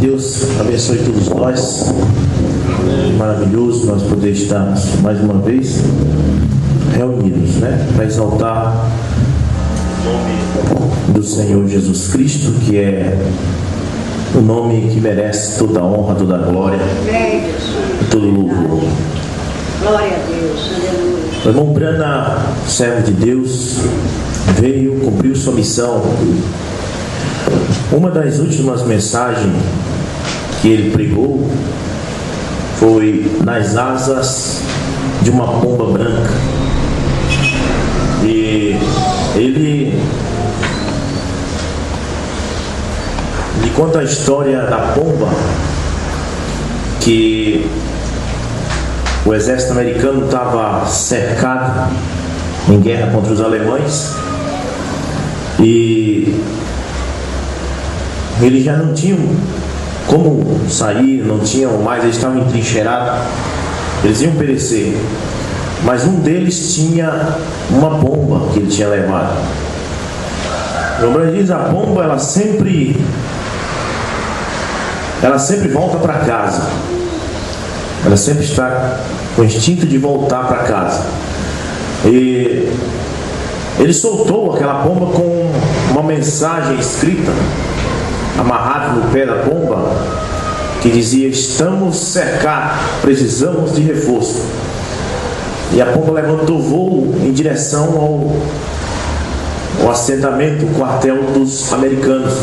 Deus abençoe todos nós. Maravilhoso nós poder estar mais uma vez reunidos, para exaltar o nome do Senhor Jesus Cristo, que é o nome que merece toda a honra, toda a glória e todo o louvor. Glória a Deus, aleluia. O irmão Brana, servo de Deus, veio, cumpriu sua missão. Uma das últimas mensagens que ele pregou foi nas asas de uma pomba branca. E ele conta a história da pomba, que o exército americano estava cercado em guerra contra os alemães e eles já não tinham como sair, não tinham mais, eles estavam entrincheirados, eles iam perecer. Mas um deles tinha uma pomba que ele tinha levado. O Brana diz: a pomba ela sempre volta para casa, ela sempre está com o instinto de voltar para casa. E ele soltou aquela pomba com uma mensagem escrita amarrada no pé da pomba, que dizia: estamos cercados, precisamos de reforço. E a pomba levantou voo em direção ao assentamento, o quartel dos americanos.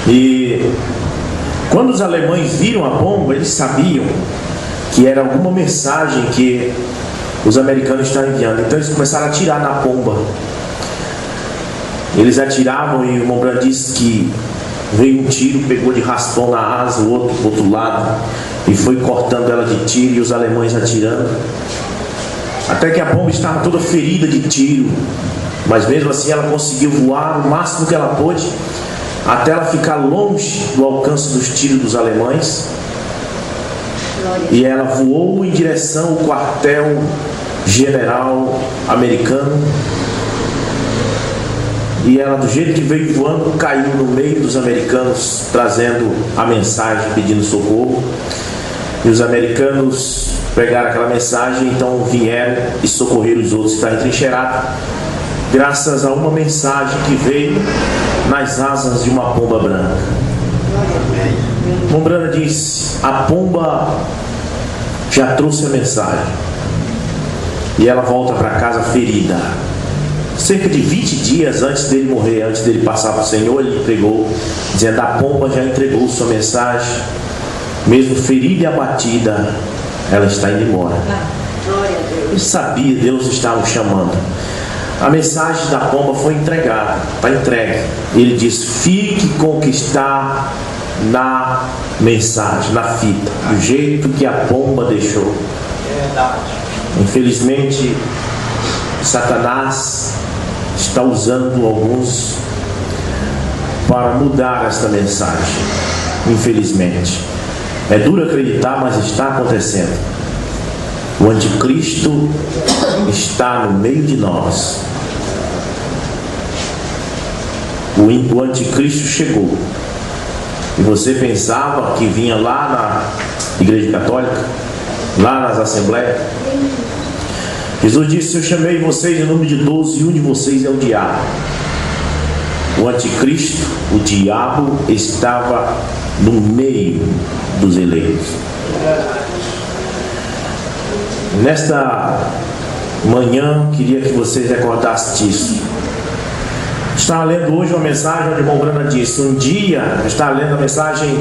E quando os alemães viram a pomba, eles sabiam que era alguma mensagem que os americanos estavam enviando. Então eles começaram a atirar na pomba. Eles atiravam e o irmão Brana disse que veio um tiro, pegou de raspão na asa, o outro do outro lado, e foi cortando ela de tiro, e os alemães atirando, até que a pomba estava toda ferida de tiro, mas mesmo assim ela conseguiu voar o máximo que ela pôde, até ela ficar longe do alcance dos tiros dos alemães. E ela voou em direção ao quartel general americano. E ela, do jeito que veio voando, caiu no meio dos americanos, trazendo a mensagem, pedindo socorro. E os americanos pegaram aquela mensagem, então vieram e socorreram os outros que estavam entrincheirados, graças a uma mensagem que veio nas asas de uma pomba branca. O irmão Brana disse: a pomba já trouxe a mensagem e ela volta para casa ferida. Cerca de 20 dias antes dele morrer, antes dele passar para o Senhor, ele pregou, dizendo: a pomba já entregou sua mensagem, mesmo ferida e abatida, ela está indo embora. Ele sabia, Deus estava o chamando. A mensagem da pomba foi entregada, está entregue. Ele diz: fique com o que está na mensagem, na fita, do jeito que a pomba deixou. Infelizmente, Satanás está usando alguns para mudar esta mensagem. Infelizmente, é duro acreditar, mas está acontecendo. O anticristo está no meio de nós. O anticristo chegou. E você pensava que vinha lá na igreja católica, lá nas assembleias? Jesus disse: eu chamei vocês em nome de 12 e um de vocês é o diabo. O anticristo, o diabo, estava no meio dos eleitos. Nesta manhã, queria que vocês recordassem disso. Estava lendo hoje uma mensagem onde o irmão Brana disse: um dia, estava lendo a mensagem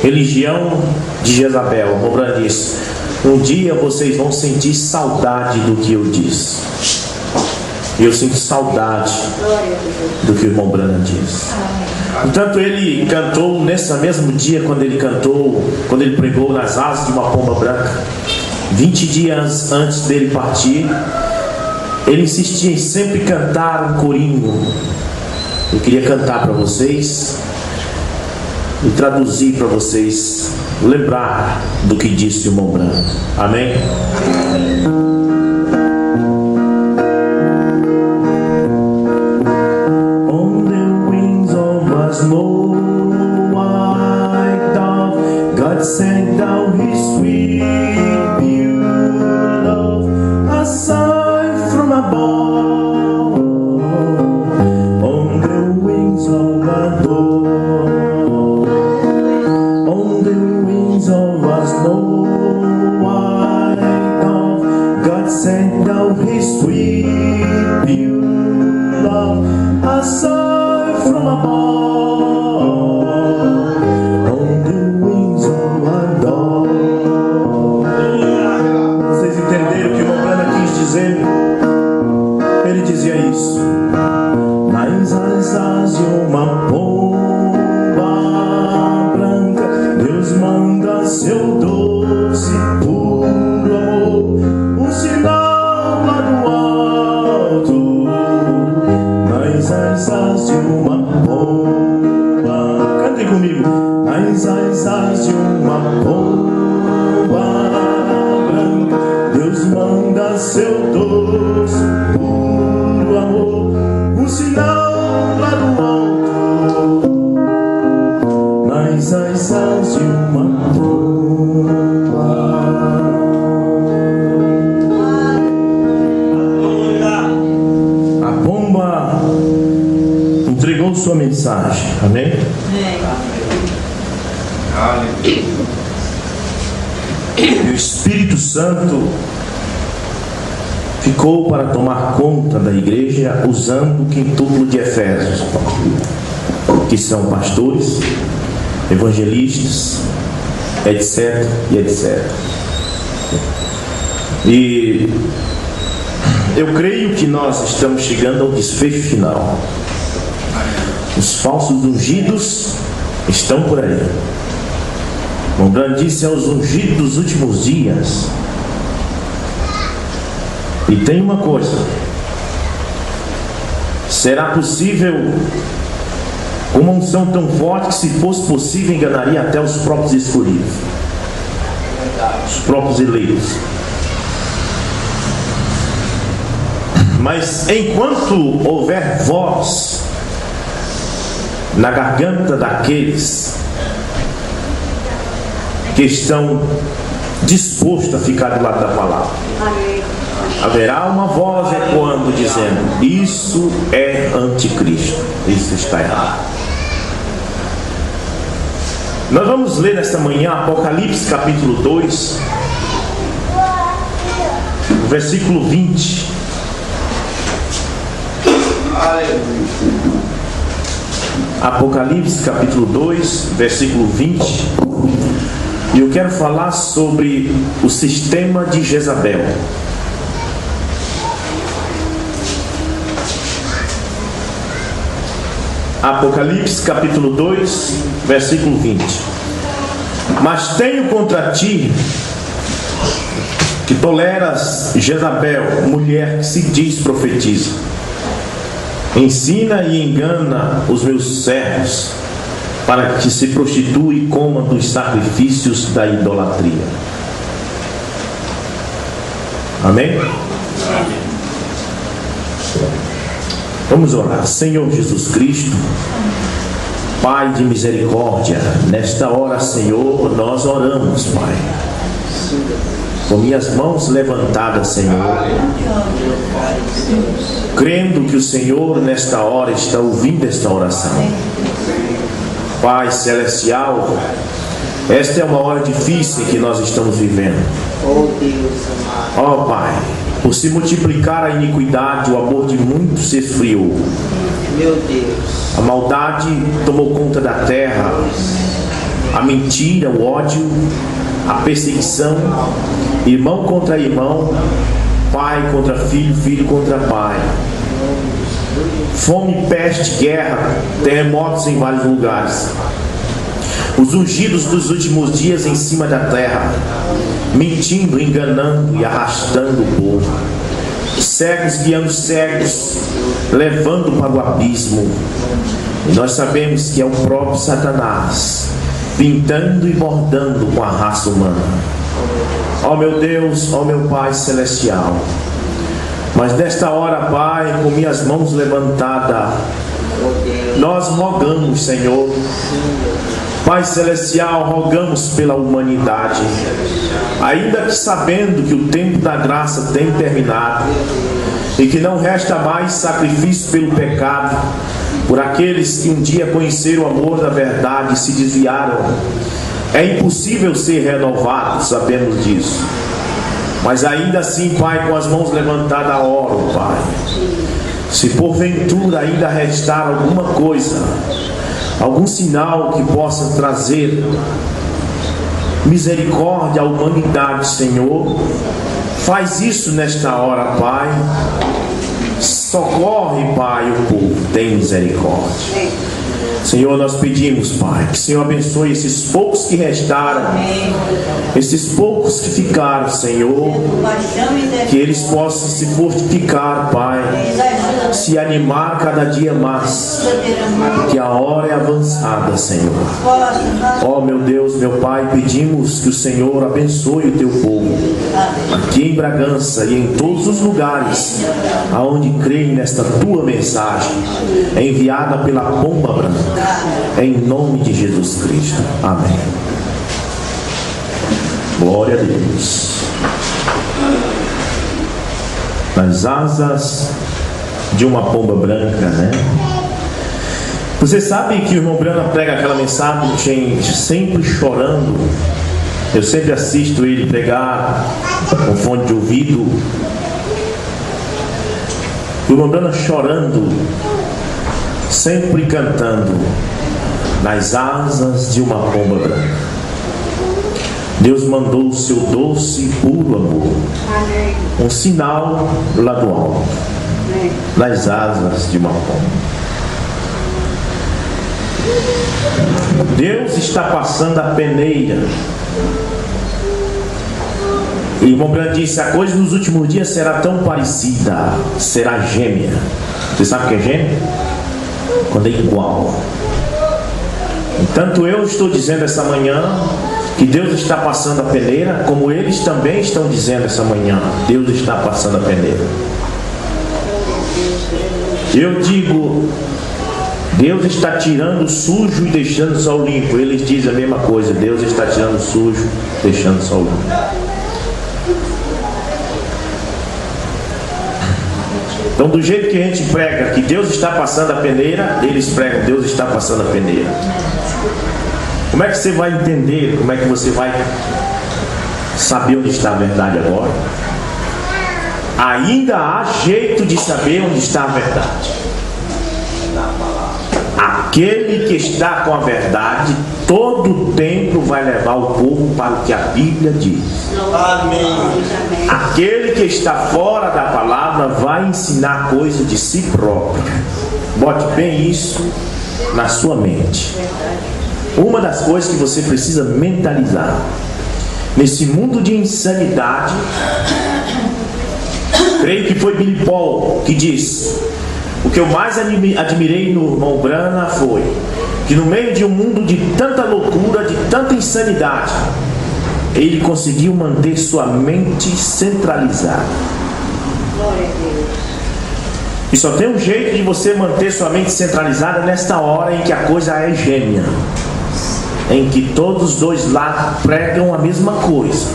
Religião de Jezabel. O irmão Brana disse: um dia vocês vão sentir saudade do que eu disse. E eu sinto saudade do que o irmão Brana disse. Portanto, ele cantou nesse mesmo dia, quando ele pregou nas asas de uma pomba branca, 20 dias antes dele partir. Ele insistia em sempre cantar um corinho. Eu queria cantar para vocês e traduzir para vocês, lembrar do que disse o irmão Brana. Amém? On the wings of a snow sent down His sweet, pure love, a sign from above, on the wings of a dove, on the wings of a snow white dove. God sent down His sweet, pure love, a sign from above. Ele dizia isso: nas asas de uma pomba branca, Deus manda seu doce puro amor, um sinal lá do alto. Nas asas de uma pomba, cantem comigo. Nas asas de uma pomba branca, Deus manda seu doce puro amor, um sinal lá do alto. Nas asas de uma pomba. A pomba entregou sua mensagem. Amém? E o Espírito Santo ficou para tomar conta da igreja usando o quintúplo de Efésios, que são pastores, evangelistas, etc, e etc. E eu creio que nós estamos chegando ao desfecho final. Os falsos ungidos estão por aí. O grande disse aos ungidos dos últimos dias. E tem uma coisa: será possível uma unção tão forte que, se fosse possível, enganaria até os próprios escolhidos, os próprios eleitos. Mas enquanto houver voz na garganta daqueles que estão dispostos a ficar do lado da palavra, haverá uma voz ecoando dizendo: isso é anticristo, isso está errado. Nós vamos ler nesta manhã Apocalipse capítulo 2, versículo 20. Apocalipse capítulo 2, versículo 20. E eu quero falar sobre o sistema de Jezabel. Apocalipse capítulo 2, versículo 20. Mas tenho contra ti que toleras Jezabel, mulher que se diz profetiza, ensina e engana os meus servos, para que se prostitua e coma dos sacrifícios da idolatria. Amém? Vamos orar. Senhor Jesus Cristo, Pai de misericórdia, nesta hora, Senhor, nós oramos, Pai, com minhas mãos levantadas, Senhor, crendo que o Senhor nesta hora está ouvindo esta oração. Pai celestial, esta é uma hora difícil que nós estamos vivendo. Ó Pai, por se multiplicar a iniquidade, o amor de muitos se esfriou. Meu Deus. A maldade tomou conta da terra, a mentira, o ódio, a perseguição, irmão contra irmão, pai contra filho, filho contra pai, fome, peste, guerra, terremotos em vários lugares. Os ungidos dos últimos dias em cima da terra, mentindo, enganando e arrastando o povo, cegos guiando cegos, levando para o abismo. E nós sabemos que é o próprio Satanás pintando e bordando com a raça humana. Ó meu Deus, ó meu Pai celestial, mas nesta hora, Pai, com minhas mãos levantadas, nós rogamos, Senhor, Pai Celestial, rogamos pela humanidade, ainda que sabendo que o tempo da graça tem terminado e que não resta mais sacrifício pelo pecado, por aqueles que um dia conheceram o amor da verdade e se desviaram. É impossível ser renovado, sabemos disso. Mas ainda assim, Pai, com as mãos levantadas, oro, Pai. Se porventura ainda restar alguma coisa, algum sinal que possa trazer misericórdia à humanidade, Senhor, faz isso nesta hora, Pai. Socorre, Pai, o povo, tem misericórdia. Senhor, nós pedimos, Pai, que o Senhor abençoe esses poucos que restaram, esses poucos que ficaram, Senhor, que eles possam se fortificar, Pai, se animar cada dia mais, que a hora é avançada, Senhor. Ó meu Deus, meu Pai, pedimos que o Senhor abençoe o teu povo, aqui em Bragança e em todos os lugares aonde creem nesta tua mensagem, enviada pela pomba branca. Em nome de Jesus Cristo. Amém. Glória a Deus. Nas asas de uma pomba branca, né? Você sabe que o irmão Brana prega aquela mensagem sempre chorando. Eu sempre assisto ele pregar com fone de ouvido. O irmão Brana chorando, sempre cantando nas asas de uma pomba branca. Deus mandou o seu doce e puro amor, um sinal lá do alto, nas asas de uma pomba. Deus está passando a peneira. E o irmão Brana disse: a coisa nos últimos dias será tão parecida, será gêmea. Você sabe o que é gêmea? Quando é igual. Entanto, eu estou dizendo essa manhã que Deus está passando a peneira, como eles também estão dizendo essa manhã: Deus está passando a peneira. Eu digo: Deus está tirando o sujo e deixando só o limpo. Eles dizem a mesma coisa: Deus está tirando o sujo, deixando só o limpo. Então, do jeito que a gente prega que Deus está passando a peneira, eles pregam: Deus está passando a peneira. Como é que você vai entender? Como é que você vai saber onde está a verdade agora? Ainda há jeito de saber onde está a verdade. Aquele que está com a verdade, todo o tempo vai levar o povo para o que a Bíblia diz. Amém. Aquele que está fora da palavra vai ensinar coisa de si próprio. Bote bem isso na sua mente. Uma das coisas que você precisa mentalizar nesse mundo de insanidade, creio que foi Billy Paul que disse: o que eu mais admirei no irmão Brana foi que no meio de um mundo de tanta loucura, de tanta insanidade, ele conseguiu manter sua mente centralizada. Glória a Deus. E só tem um jeito de você manter sua mente centralizada nesta hora em que a coisa é gêmea, em que todos os dois lados pregam a mesma coisa,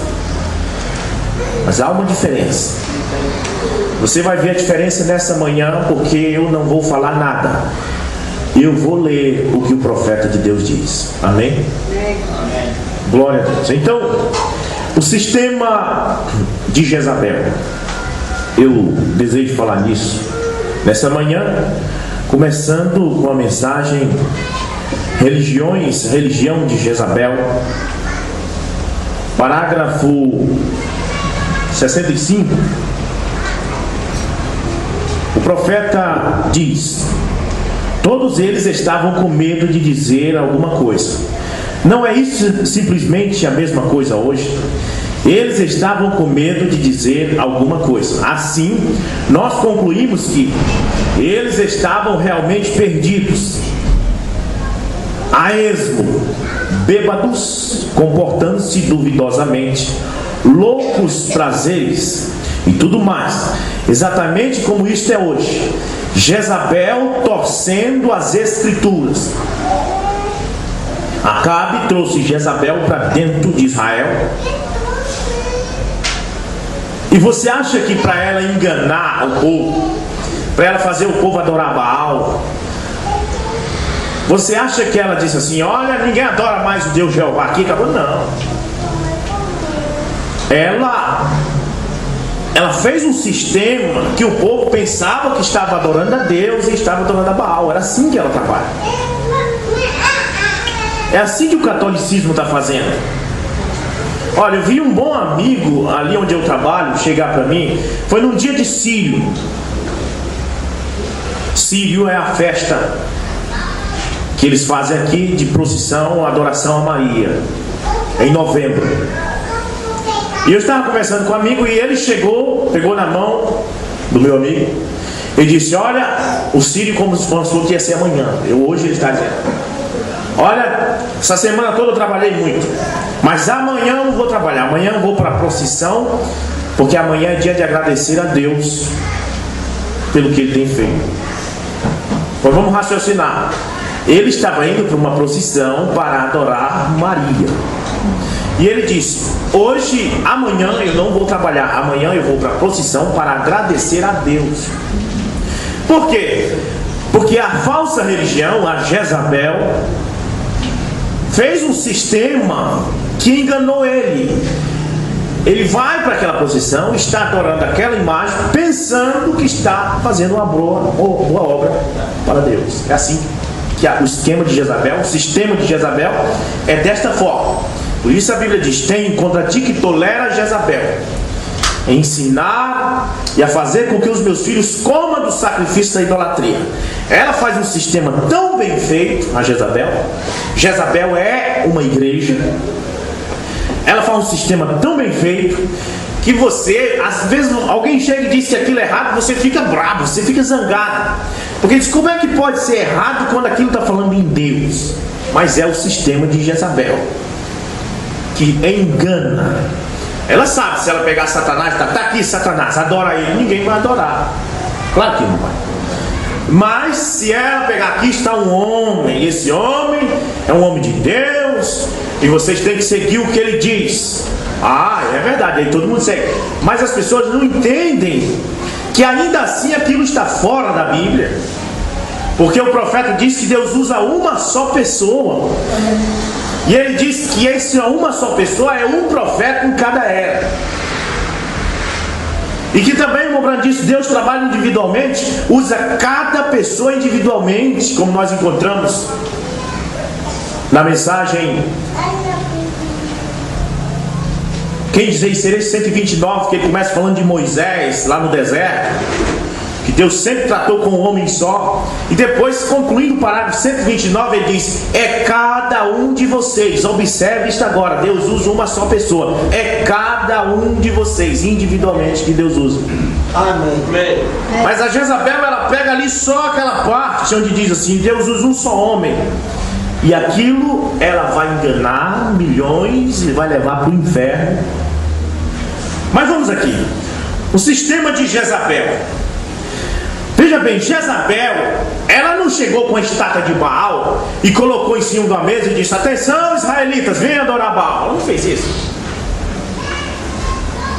mas há uma diferença. Você vai ver a diferença nessa manhã, porque eu não vou falar nada. Eu vou ler o que o profeta de Deus diz. Amém? Amém. Glória a Deus. Então, o sistema de Jezabel, eu desejo falar nisso nessa manhã, começando com a mensagem Religião de Jezabel, parágrafo 65. O profeta diz: todos eles estavam com medo de dizer alguma coisa. Não é isso simplesmente a mesma coisa hoje? Eles estavam com medo de dizer alguma coisa. Assim, nós concluímos que eles estavam realmente perdidos, a esmo, bêbados, comportando-se duvidosamente, loucos prazeres e tudo mais, exatamente como isto é hoje. Jezabel torcendo as escrituras. Acabe trouxe Jezabel para dentro de Israel. E você acha que para ela enganar o povo, para ela fazer o povo adorar Baal, você acha que ela disse assim: olha, ninguém adora mais o Deus Jeová aqui? Acabou? Não. Ela fez um sistema que o povo pensava que estava adorando a Deus e estava adorando a Baal. Era assim que ela trabalha. É assim que o catolicismo está fazendo. Olha, eu vi um bom amigo ali onde eu trabalho chegar para mim. Foi num dia de Sírio. Sírio é a festa que eles fazem aqui de procissão, adoração a Maria, em novembro. E eu estava conversando com um amigo e ele chegou, pegou na mão do meu amigo e disse: olha, o Sírio como se falou que ia ser amanhã. Hoje ele está dizendo: olha, essa semana toda eu trabalhei muito, mas amanhã eu não vou trabalhar, amanhã eu vou para a procissão, porque amanhã é dia de agradecer a Deus pelo que Ele tem feito. Pois vamos raciocinar. Ele estava indo para uma procissão para adorar Maria. E ele disse: amanhã eu não vou trabalhar, amanhã eu vou para a procissão para agradecer a Deus. Por quê? Porque a falsa religião, a Jezabel, fez um sistema que enganou ele. Ele vai para aquela procissão, está adorando aquela imagem, pensando que está fazendo uma boa obra para Deus. É assim que o esquema de Jezabel, o sistema de Jezabel é desta forma. Por isso a Bíblia diz: tem contra ti que tolera Jezabel, ensinar e a fazer com que os meus filhos comam do sacrifício da idolatria. Ela faz um sistema tão bem feito, a Jezabel. Jezabel é uma igreja. Ela faz um sistema tão bem feito que você, às vezes, alguém chega e diz que aquilo é errado, você fica bravo, você fica zangado, porque diz: como é que pode ser errado quando aquilo está falando em Deus? Mas é o sistema de Jezabel que engana. Ela sabe, se ela pegar Satanás, tá aqui Satanás, adora ele, ninguém vai adorar. Claro que não vai. Mas se ela pegar aqui está um homem, e esse homem é um homem de Deus, e vocês têm que seguir o que ele diz. É verdade, aí todo mundo segue. Mas as pessoas não entendem que ainda assim aquilo está fora da Bíblia. Porque o profeta diz que Deus usa uma só pessoa. E ele diz que essa uma só pessoa é um profeta em cada era. E que também, lembrando disso, Deus trabalha individualmente, usa cada pessoa individualmente, como nós encontramos na mensagem Quem dizeis sereis 129, que ele começa falando de Moisés lá no deserto, que Deus sempre tratou com um homem só. E depois, concluindo o parágrafo 129, ele diz: é cada um de vocês. Observe isto agora, Deus usa uma só pessoa. É cada um de vocês, individualmente, que Deus usa. Amém. Mas a Jezabel, ela pega ali só aquela parte onde diz assim: Deus usa um só homem. E aquilo ela vai enganar milhões e vai levar para o inferno. Mas vamos aqui. O sistema de Jezabel. Veja bem, Jezabel, ela não chegou com a estátua de Baal e colocou em cima da mesa e disse: atenção, israelitas, venham adorar Baal. Ela não fez isso.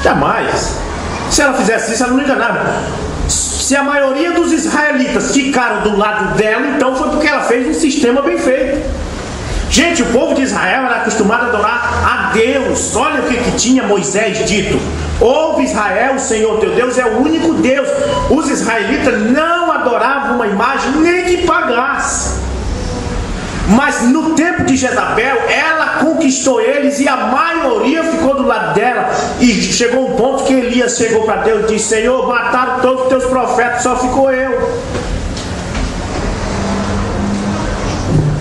Jamais. Se ela fizesse isso, ela não enganava. Se a maioria dos israelitas ficaram do lado dela, então foi porque ela fez um sistema bem feito. Gente, o povo de Israel era acostumado a adorar a Deus. Olha o que tinha Moisés dito: ouve Israel, o Senhor teu Deus é o único Deus. Os israelitas não adoravam uma imagem, nem que pagasse. Mas no tempo de Jezabel, ela conquistou eles e a maioria ficou do lado dela. E chegou um ponto que Elias chegou para Deus e disse: Senhor, mataram todos os teus profetas, só ficou eu.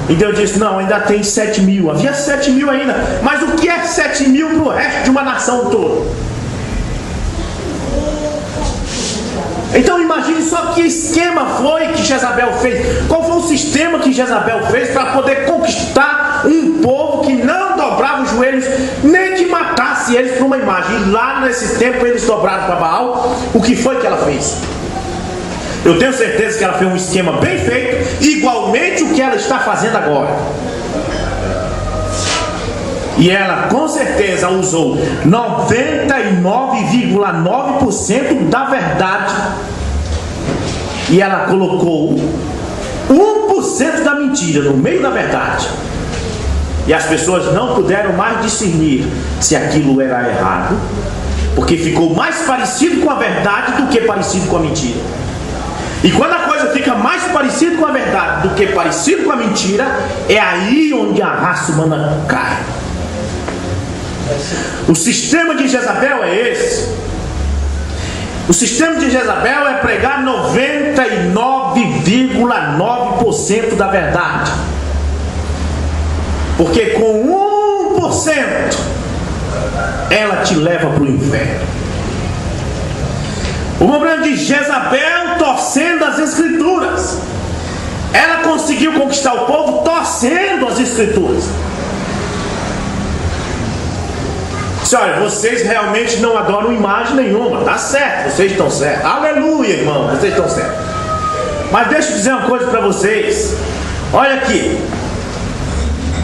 E Deus disse: não, ainda tem 7.000. Havia 7.000 ainda. Mas o que é 7.000 para o resto de uma nação toda? Então imagine só que esquema foi que Jezabel fez. Qual foi o sistema que Jezabel fez para poder conquistar um povo que não dobrava os joelhos, nem que matasse eles por uma imagem? E lá nesse tempo eles dobraram para Baal. O que foi que ela fez? Eu tenho certeza que ela fez um esquema bem feito, igualmente o que ela está fazendo agora. E ela com certeza usou 99,9% da verdade. E ela colocou 1% da mentira no meio da verdade. E as pessoas não puderam mais discernir se aquilo era errado, porque ficou mais parecido com a verdade do que parecido com a mentira. E quando a coisa fica mais parecida com a verdade do que parecido com a mentira, é aí onde a raça humana cai. O sistema de Jezabel é esse. O sistema de Jezabel é pregar 99,9% da verdade. Porque com 1% ela te leva para o inferno. O problema de Jezabel torcendo as escrituras. Ela conseguiu conquistar o povo torcendo as escrituras. Disse, olha, vocês realmente não adoram imagem nenhuma. Tá certo, vocês estão certos. Aleluia, irmão, vocês estão certos. Mas deixa eu dizer uma coisa para vocês. Olha aqui.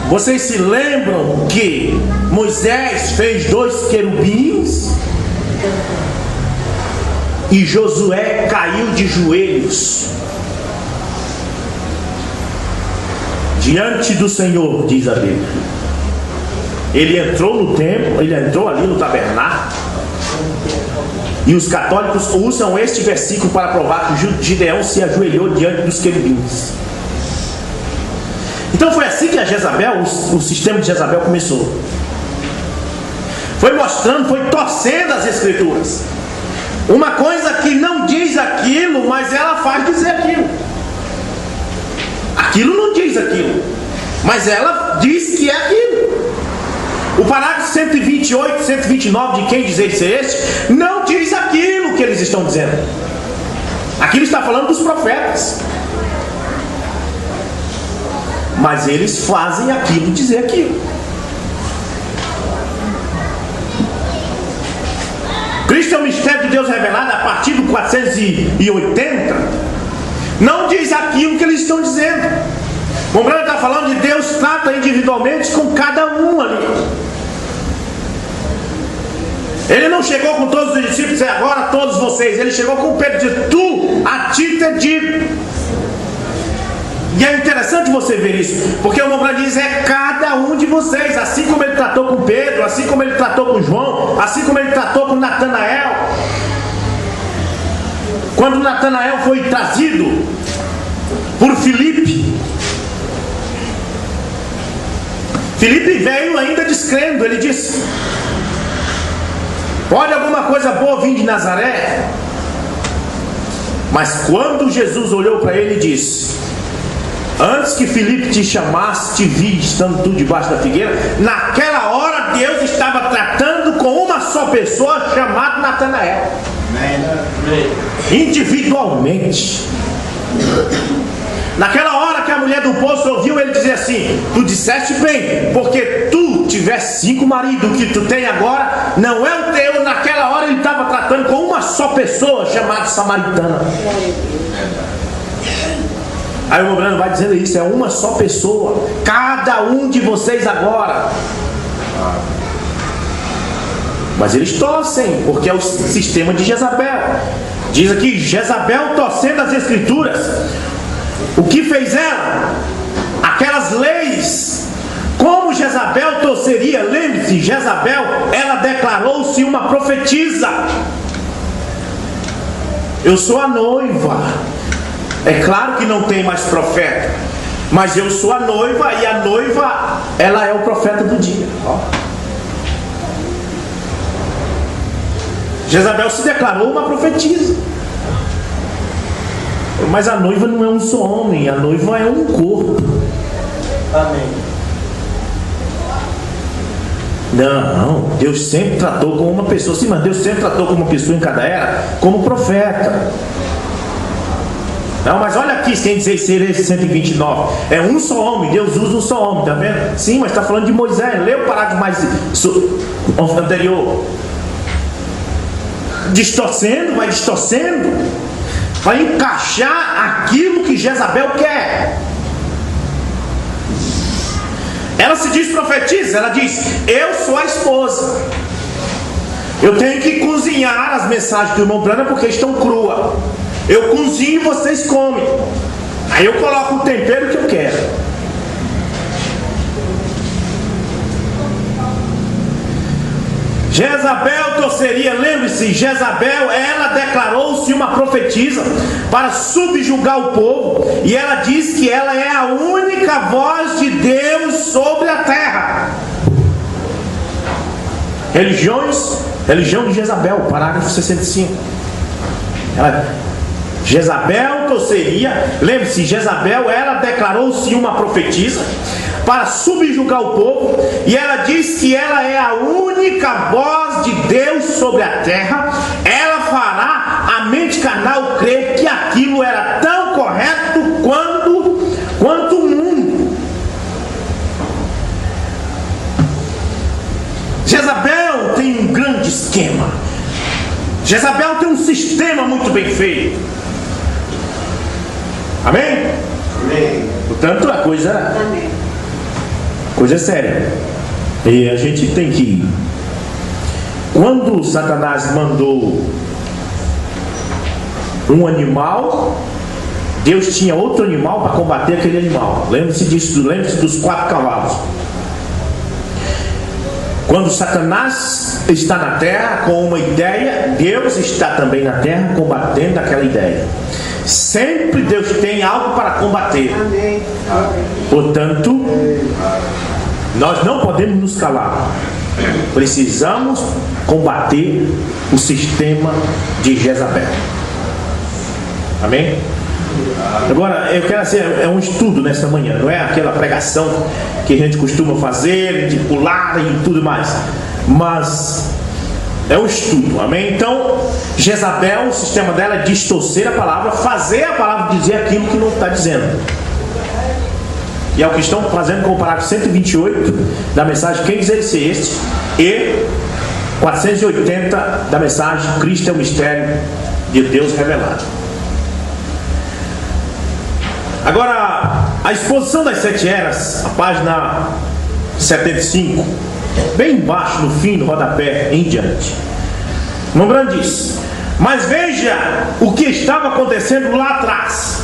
Vocês se lembram que Moisés fez 2 querubins? E Josué caiu de joelhos diante do Senhor, diz a Bíblia. Ele entrou no templo, ele entrou ali no tabernáculo. E os católicos usam este versículo para provar que Gideão se ajoelhou diante dos querubins. Então foi assim que a Jezabel, o sistema de Jezabel começou. Foi mostrando, foi torcendo as escrituras. Uma coisa que não diz aquilo, mas ela faz dizer aquilo. Aquilo não diz aquilo, mas ela diz que é aquilo. O parágrafo 128, 129 de Quem Dizeis Ser Este não diz aquilo que eles estão dizendo. Aquilo está falando dos profetas. Mas eles fazem aquilo dizer aquilo. Cristo é o mistério de Deus revelado a partir do 480. Não diz aquilo que eles estão dizendo. O Breno está falando de Deus trata individualmente com cada um ali. Ele não chegou com todos os discípulos e agora todos vocês. Ele chegou com Pedro e disse: tu, a ti te digo. E é interessante você ver isso, porque o Breno diz: é cada um de vocês. Assim como ele tratou com Pedro, assim como ele tratou com João, assim como ele tratou com Natanael. Quando Natanael foi trazido por Filipe, Filipe veio ainda descrendo. Ele disse: pode alguma coisa boa vir de Nazaré? Mas quando Jesus olhou para ele e disse: antes que Filipe te chamasse, te vi estando tu debaixo da figueira. Naquela hora Deus estava tratando com uma só pessoa chamada Natanael. Individualmente. Naquela hora que a mulher do poço ouviu ele dizer assim: tu disseste bem, porque tu tivesse 5 maridos, o que tu tem agora não é o teu. Naquela hora ele estava tratando com uma só pessoa chamada samaritana. Aí o Breno vai dizendo isso: é uma só pessoa, cada um de vocês agora. Mas eles torcem, porque é o sistema de Jezabel. Diz aqui: Jezabel torcendo as escrituras. O que fez ela? Aquelas leis. Como Jezabel torceria? Lembre-se, Jezabel, ela declarou-se uma profetisa. Eu sou a noiva. É claro que não tem mais profeta, mas eu sou a noiva, e a noiva, ela é o profeta do dia. Ó. Jezabel se declarou uma profetisa. Mas a noiva não é um só homem, a noiva é um corpo. Amém. Não, Deus sempre tratou com uma pessoa. Sim, mas Deus sempre tratou com uma pessoa em cada era, como profeta. Não, mas olha aqui, Quem Dizeis Ser Este 129. É um só homem, Deus usa um só homem, tá vendo? Sim, mas está falando de Moisés. Lê o parágrafo mais anterior. Distorcendo, vai distorcendo, vai encaixar aquilo que Jezabel quer. Ela se diz profetisa, ela diz: eu sou a esposa. Eu tenho que cozinhar as mensagens do irmão Branham porque estão cruas. Eu cozinho e vocês comem. Aí eu coloco o tempero que eu quero. Jezabel torceria, lembre-se, Jezabel, ela declarou-se uma profetisa para subjugar o povo, e ela diz que ela é a única voz de Deus sobre a terra. Religião de Jezabel, parágrafo 65. Jezabel torceria, lembre-se, Jezabel, ela declarou-se uma profetisa para subjugar o povo, e ela diz que ela é a única voz de Deus sobre a terra. Ela fará a mente carnal crer que aquilo era tão correto quanto o mundo. Jezabel tem um grande esquema. Jezabel tem um sistema muito bem feito. Amém? Amém. Portanto, a coisa é séria. E a gente tem que... Quando Satanás mandou um animal, Deus tinha outro animal para combater aquele animal. Lembre-se disso, lembre-se dos 4 cavalos. Quando Satanás está na terra com uma ideia, Deus está também na terra combatendo aquela ideia. Sempre Deus tem algo para combater. Portanto, nós não podemos nos calar. Precisamos combater o sistema de Jezabel. Amém? Agora, eu quero assim, é um estudo nesta manhã, não é aquela pregação que a gente costuma fazer, de pular e tudo mais, mas é um estudo, amém? Então, Jezabel, o sistema dela é distorcer a palavra, fazer a palavra dizer aquilo que não está dizendo. E é o que estão fazendo com o parágrafo 128 da mensagem Quem Dizer Ser Este, e 480 da mensagem Cristo é o mistério de Deus revelado. Agora, a exposição das 7 eras, a página 75, bem embaixo, no fim do rodapé em diante, Lembrando disso. Mas veja o que estava acontecendo lá atrás.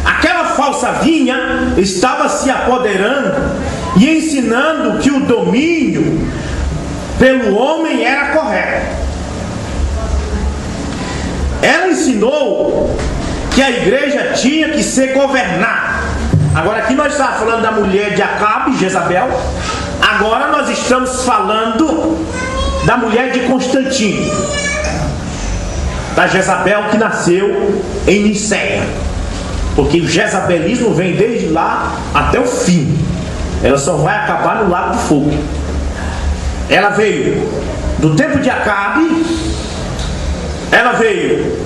Aquela falsa vinha estava se apoderando e ensinando que o domínio pelo homem era correto. Ela ensinou que a igreja tinha que ser governada. Agora aqui nós estamos falando da mulher de Acabe, Jezabel. Agora nós estamos falando da mulher de Constantino, da Jezabel que nasceu em Nicéia. Porque o jezabelismo vem desde lá até o fim. Ela só vai acabar no lago de fogo. Ela veio do tempo de Acabe. Ela veio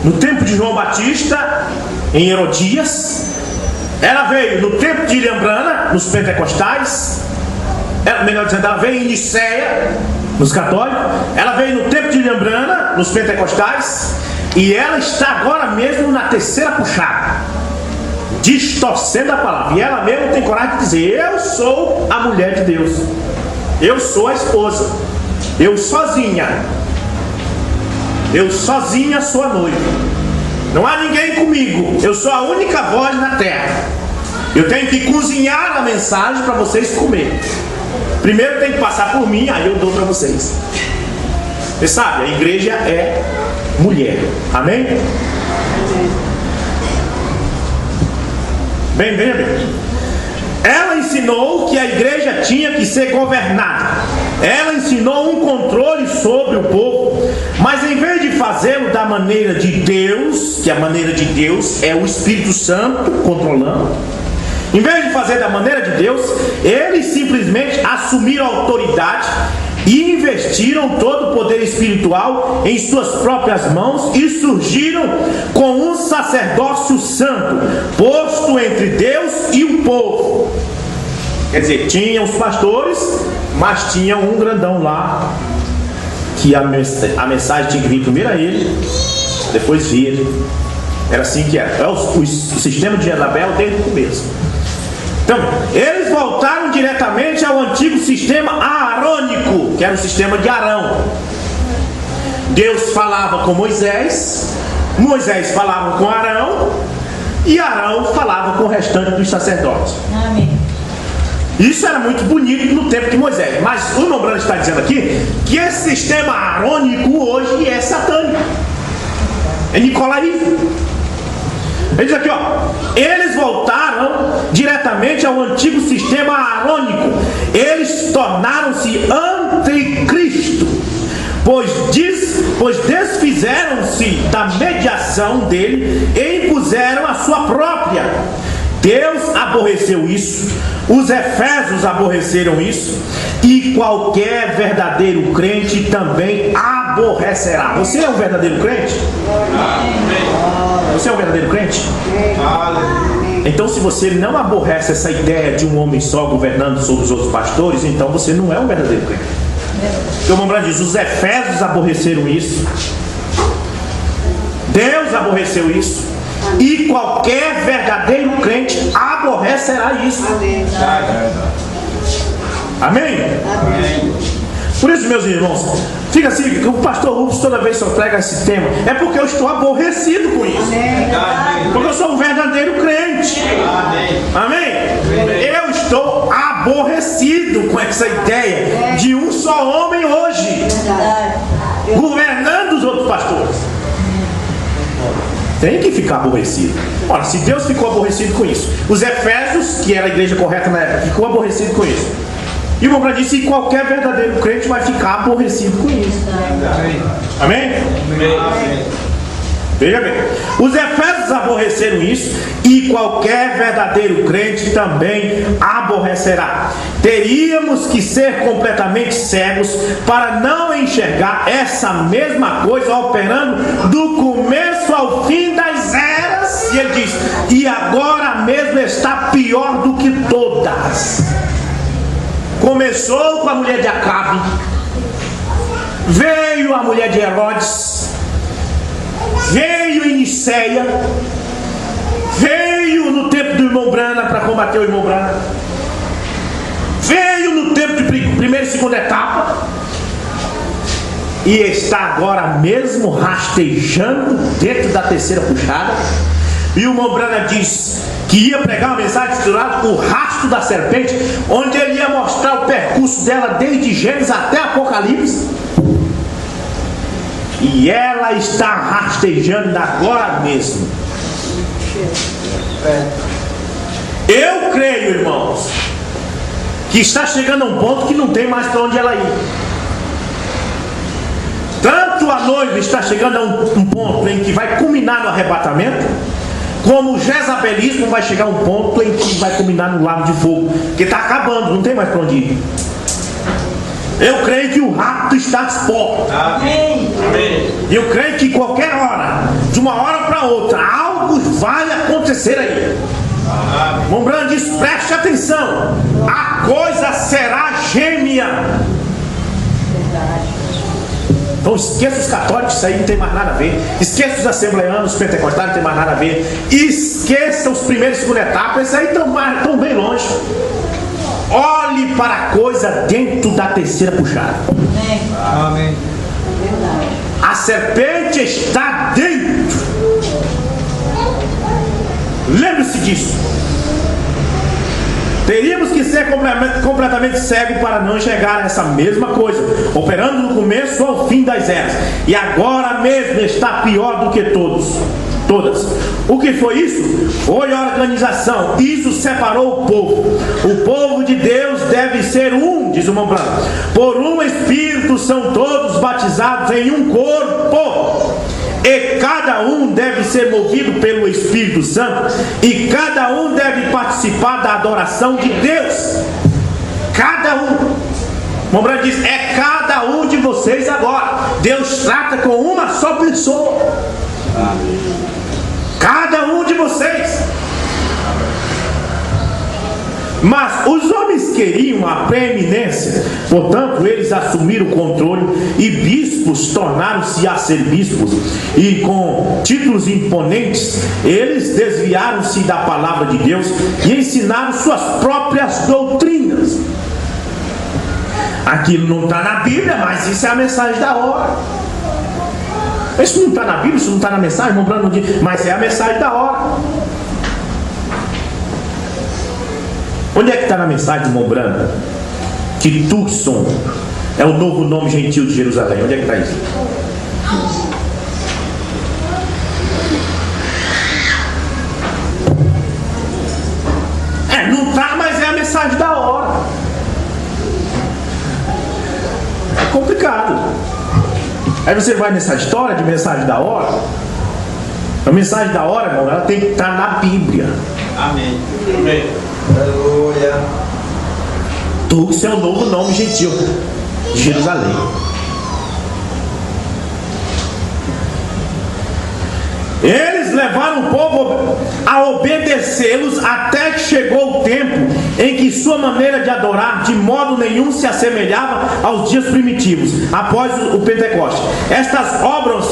no tempo de João Batista, em Herodias. Ela veio no tempo de Ilhambrana, nos pentecostais. Melhor dizendo, ela veio em Nicéia, nos católicos. Ela veio no tempo de Ilhambrana, nos pentecostais. E ela está agora mesmo na terceira puxada, distorcendo a palavra. E ela mesmo tem coragem de dizer: eu sou a mulher de Deus, eu sou a esposa, eu sozinha sou a noiva, não há ninguém comigo, eu sou a única voz na terra. Eu tenho que cozinhar a mensagem para vocês comerem. Primeiro tem que passar por mim, aí eu dou para vocês. Você sabe, a igreja é mulher. Amém? Bem, bem. Ela ensinou que a igreja tinha que ser governada. Ela ensinou um controle sobre o povo. Mas em vez de fazê-lo da maneira de Deus, que a maneira de Deus é o Espírito Santo controlando, em vez de fazer da maneira de Deus, eles simplesmente assumiram a autoridade e investiram todo o poder espiritual em suas próprias mãos e surgiram com um sacerdócio santo, posto entre Deus e o povo. Quer dizer, tinha os pastores, mas tinha um grandão lá, que a mensagem tinha que vir primeiro a ele, depois via. Era assim que era. É o sistema de Jezabel desde o começo. Então, eles voltaram diretamente ao antigo sistema aarônico, que era o sistema de Arão. Deus falava com Moisés, Moisés falava com Arão, e Arão falava com o restante dos sacerdotes. Amém. Isso era muito bonito no tempo de Moisés. Mas o irmão Branham está dizendo aqui que esse sistema aarônico hoje é satânico, é nicolaísmo. Ele diz aqui, eles voltaram diretamente ao antigo sistema aarônico. Eles tornaram-se anticristo, pois desfizeram-se da mediação dele e impuseram a sua própria. Deus aborreceu isso, os efésios aborreceram isso, e qualquer verdadeiro crente também aborrecerá. Você é um verdadeiro crente? Você é um verdadeiro crente? Então, se você não aborrece essa ideia de um homem só governando sobre os outros pastores, então você não é um verdadeiro crente. Porque o irmão Branham diz, os efésios aborreceram isso, Deus aborreceu isso, e qualquer verdadeiro crente aborrecerá isso. Amém? Amém? Por isso, meus irmãos, fica assim, que o pastor Rufus toda vez que eu trago esse tema, é porque eu estou aborrecido com isso. Porque eu sou um verdadeiro crente. Amém? Eu estou aborrecido com essa ideia de um só homem hoje governando os outros pastores. Tem que ficar aborrecido. Ora, se Deus ficou aborrecido com isso, os efésios, que era a igreja correta na época, ficou aborrecido com isso. E o irmão Branham disse que qualquer verdadeiro crente vai ficar aborrecido com isso. Amém? Amém. Veja bem, os efésios aborreceram isso, e qualquer verdadeiro crente também aborrecerá. Teríamos que ser completamente cegos para não enxergar essa mesma coisa operando do começo ao fim das eras. E ele diz, e agora mesmo está pior do que todas. Começou com a mulher de Acabe, veio a mulher de Herodes, veio em Niceia, veio no tempo do irmão Branham para combater o irmão Branham, veio no tempo de primeira e segunda etapa, e está agora mesmo rastejando dentro da terceira puxada. E o irmão Branham diz que ia pregar uma mensagem titulada O Rastro da Serpente, onde ele ia mostrar o percurso dela desde Gênesis até Apocalipse. E ela está rastejando agora mesmo. Eu creio, irmãos, que está chegando a um ponto que não tem mais para onde ela ir. Tanto a noiva está chegando a um ponto em que vai culminar no arrebatamento, como o jezabelismo vai chegar a um ponto em que vai culminar no lago de fogo, que está acabando, não tem mais para onde ir. Eu creio que o rapto está às portas. Amém. Eu creio que qualquer hora, de uma hora para outra, algo vai acontecer aí. O irmão Branham diz, preste atenção, a coisa será gêmea. Então esqueça os católicos, isso aí não tem mais nada a ver. Esqueça os assembleanos, os pentecostais, não tem mais nada a ver. Esqueça os primeiros e segunda etapa, isso aí estão bem longe. Olhe para a coisa dentro da terceira puxada. Amém. A serpente está dentro. Lembre-se disso. Teríamos que ser completamente cegos para não enxergar essa mesma coisa, operando do começo ao fim das eras. E agora mesmo está pior do que todas. O que foi isso? Foi a organização. Isso separou o povo. O povo de Deus deve ser um, diz o irmão Branham. Por um Espírito são todos batizados em um corpo. E cada um deve ser movido pelo Espírito Santo, e cada um deve participar da adoração de Deus. Cada um. O irmão Branham diz, é cada um de vocês agora. Deus trata com uma só pessoa. Cada um de vocês. Mas os homens queriam a preeminência, portanto eles assumiram o controle, e bispos tornaram-se arcebispos, e com títulos imponentes eles desviaram-se da palavra de Deus e ensinaram suas próprias doutrinas. Aquilo não está na Bíblia, mas isso é a mensagem da hora. Isso não está na Bíblia, isso não está na mensagem, mas é a mensagem da hora. Onde é que está na mensagem de Mombrana que Tucson é o novo nome gentil de Jerusalém? Onde é que está isso? Não está, mas é a mensagem da hora. É complicado. Aí você vai nessa história de mensagem da hora. A mensagem da hora, irmão, ela tem que estar na Bíblia. Amém. Amém. Aleluia. Tucson é o novo nome gentil de Jerusalém. Eles levaram o povo a obedecê-los até que chegou o tempo em que sua maneira de adorar de modo nenhum se assemelhava aos dias primitivos, após o Pentecostes. Estas obras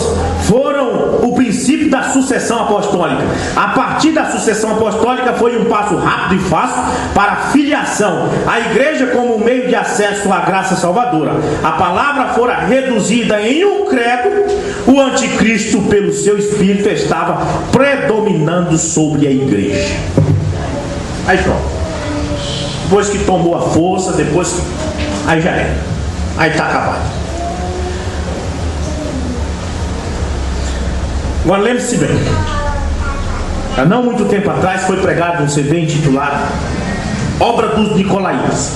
foram o princípio da sucessão apostólica. A partir da sucessão apostólica foi um passo rápido e fácil para a filiação. A igreja como meio de acesso à graça salvadora. A palavra fora reduzida em um credo. O anticristo, pelo seu espírito, estava predominando sobre a igreja. Aí pronto. Depois que tomou a força, aí já é. Aí está acabado. Agora lembre-se bem, há não muito tempo atrás foi pregado um CD intitulado Obra dos Nicolaítas,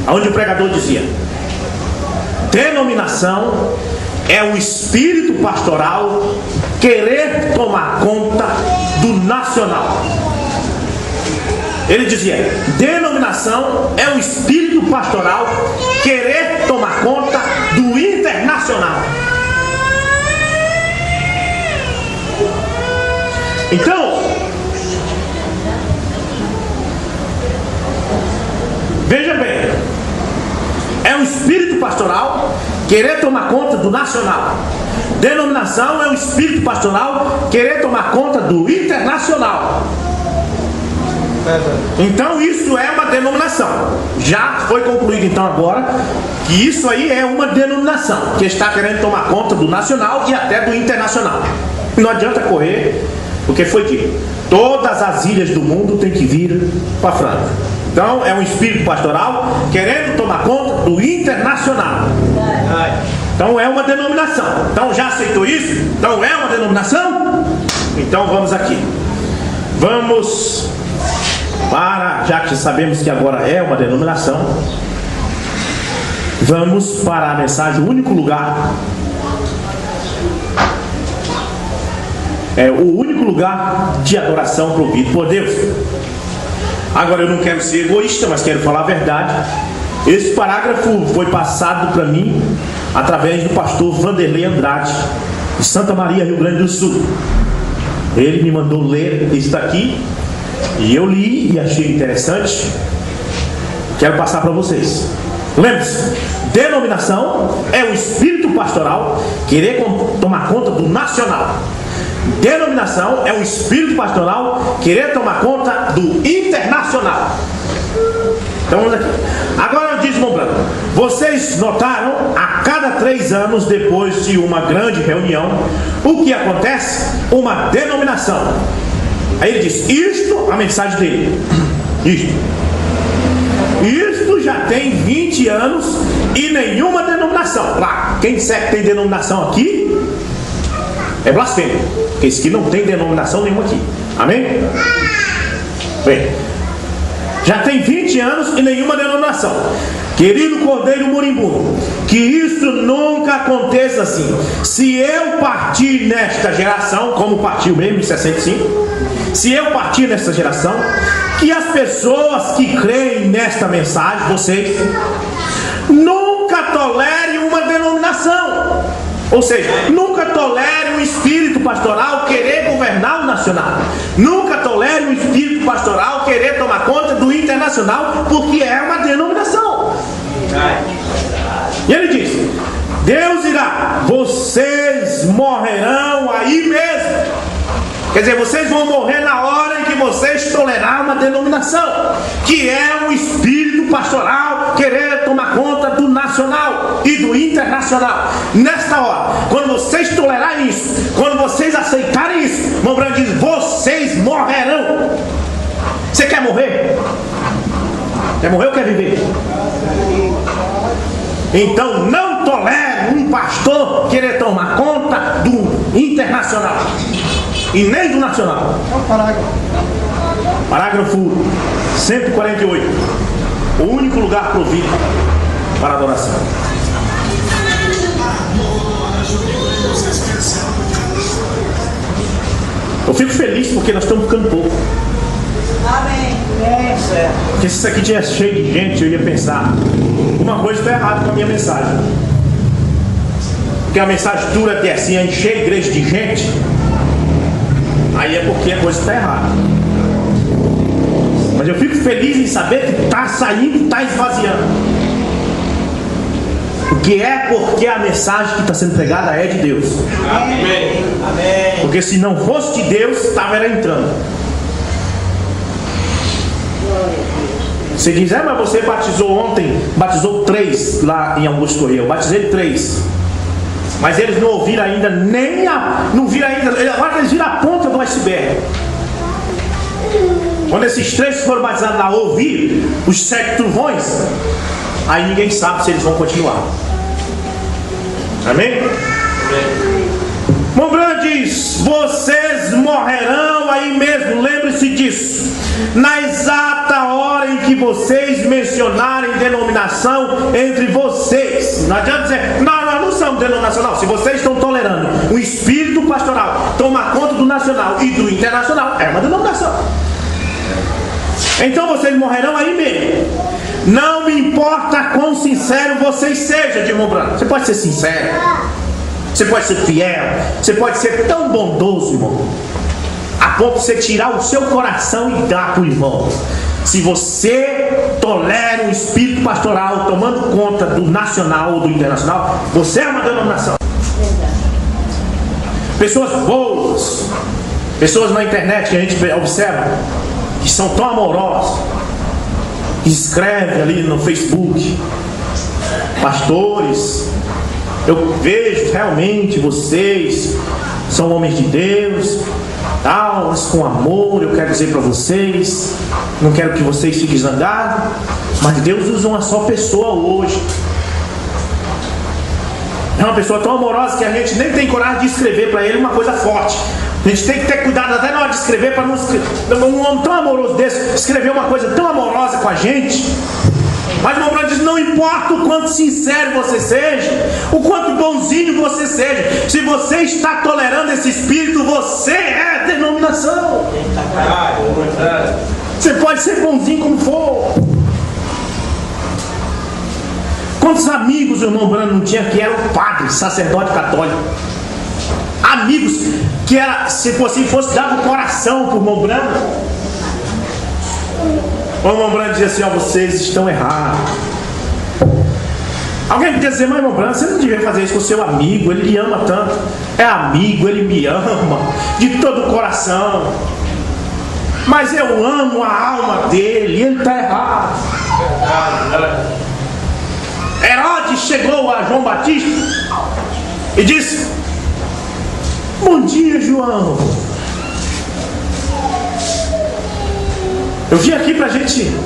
onde o pregador dizia: denominação é o espírito pastoral querer tomar conta do nacional. Ele dizia: denominação é o espírito pastoral querer tomar conta do internacional. Então, veja bem, é o espírito pastoral querer tomar conta do nacional. Denominação é o espírito pastoral querer tomar conta do internacional. Então isso é uma denominação. Já foi concluído então agora que isso aí é uma denominação que está querendo tomar conta do nacional e até do internacional. Não adianta correr, porque foi dito: todas as ilhas do mundo têm que vir para Franca. Então é um espírito pastoral querendo tomar conta do internacional. Então é uma denominação. Então já aceitou isso? Então é uma denominação? Então vamos aqui. Vamos para, já que sabemos que agora é uma denominação, vamos para a mensagem, o único lugar, o único lugar de adoração proibido por Deus. Agora eu não quero ser egoísta, mas quero falar a verdade. Esse parágrafo foi passado para mim através do pastor Vanderlei Andrade, de Santa Maria, Rio Grande do Sul. Ele me mandou ler isso daqui e eu li e achei interessante. Quero passar para vocês. Lembre-se, denominação é o espírito pastoral querer tomar conta do nacional. Denominação é o espírito pastoral querer tomar conta do internacional. Então vamos aqui. Agora diz Mombrana: vocês notaram a cada 3 anos, depois de uma grande reunião, o que acontece? Uma denominação. Aí ele diz: isto, a mensagem dele, isto já tem 20 anos e nenhuma denominação. Lá, quem disser que tem denominação aqui é blasfêmia, porque isso aqui não tem denominação nenhuma aqui. Amém? Bem, já tem 20 anos e nenhuma denominação. Querido Cordeiro Moribundo, que isso nunca aconteça assim. Se eu partir nesta geração, como partiu mesmo em 65, se eu partir nesta geração, que as pessoas que creem nesta mensagem, vocês, nunca tolerem uma denominação. Ou seja, nunca tolere um espírito pastoral querer governar o nacional. Nunca tolere um espírito pastoral querer tomar conta do internacional, porque é uma denominação. E ele diz: Deus irá, vocês morrerão aí mesmo. Quer dizer, vocês vão morrer na hora em que vocês tolerar uma denominação, que é um espírito pastoral querer tomar conta do nacional e do internacional. Nesta hora, quando vocês tolerarem isso, quando vocês aceitarem isso, irmão Branco diz: vocês morrerão. Você quer morrer? Quer morrer ou quer viver? Então não tolere um pastor querer tomar conta do internacional e nem do nacional. Parágrafo 148. O único lugar provido para adoração. Eu fico feliz porque nós estamos ficando pouco. Amém. Porque se isso aqui tivesse cheio de gente, eu ia pensar: uma coisa está errada com a minha mensagem. Porque a mensagem dura até assim, a encher a igreja de gente, aí é porque a coisa está errada. Mas eu fico feliz em saber que está saindo, está esvaziando. Porque a mensagem que está sendo pregada é de Deus. Amém. Amém. Porque se não fosse de Deus, estava entrando. Você diz: mas você batizou ontem, batizou 3 lá em Augusto Correia. Eu batizei 3. Mas eles não ouviram ainda, não viram ainda, agora eles viram a ponta do iceberg. Quando esses 3 foram batizados lá, ouvir os 7 trovões, aí ninguém sabe se eles vão continuar. Amém? Mombran diz: vocês morrerão aí mesmo. Lembre-se disso. Na exata hora em que vocês mencionarem denominação entre vocês. Não adianta dizer: nós não somos denominacional. Se vocês estão tolerando o espírito pastoral tomar conta do nacional e do internacional, é uma denominação. Então vocês morrerão aí mesmo. Não me importa quão sincero vocês sejam, de Mombran. Você pode ser sincero, você pode ser fiel, você pode ser tão bondoso, irmão, a ponto de você tirar o seu coração e dar para o irmão. Se você tolera um espírito pastoral tomando conta do nacional ou do internacional, você é uma denominação. Pessoas boas, pessoas na internet que a gente observa, que são tão amorosas, que escrevem ali no Facebook, pastores, eu vejo realmente vocês são homens de Deus, tal, mas com amor eu quero dizer para vocês, não quero que vocês fiquem zangados, mas Deus usa uma só pessoa hoje. É uma pessoa tão amorosa que a gente nem tem coragem de escrever para ele uma coisa forte. A gente tem que ter cuidado até na hora de escrever, para não escrever. Um homem tão amoroso desse escrever uma coisa tão amorosa com a gente. Mas o Mombran diz: não importa o quanto sincero você seja, o quanto bonzinho você seja, se você está tolerando esse espírito, você é denominação. Você pode ser bonzinho como for. Quantos amigos o irmão Brando não tinha que eram padre, sacerdote católico? Amigos que era, se fosse dava o coração para o irmão Brando. O irmão Brando dizia assim: ó, vocês estão errados. Alguém podia dizer: mas irmão Brando, você não devia fazer isso com o seu amigo, ele lhe ama tanto. É amigo, ele me ama de todo o coração. Mas eu amo a alma dele, ele está errado. Herodes chegou a João Batista e disse: bom dia, João. Eu vim aqui para a gente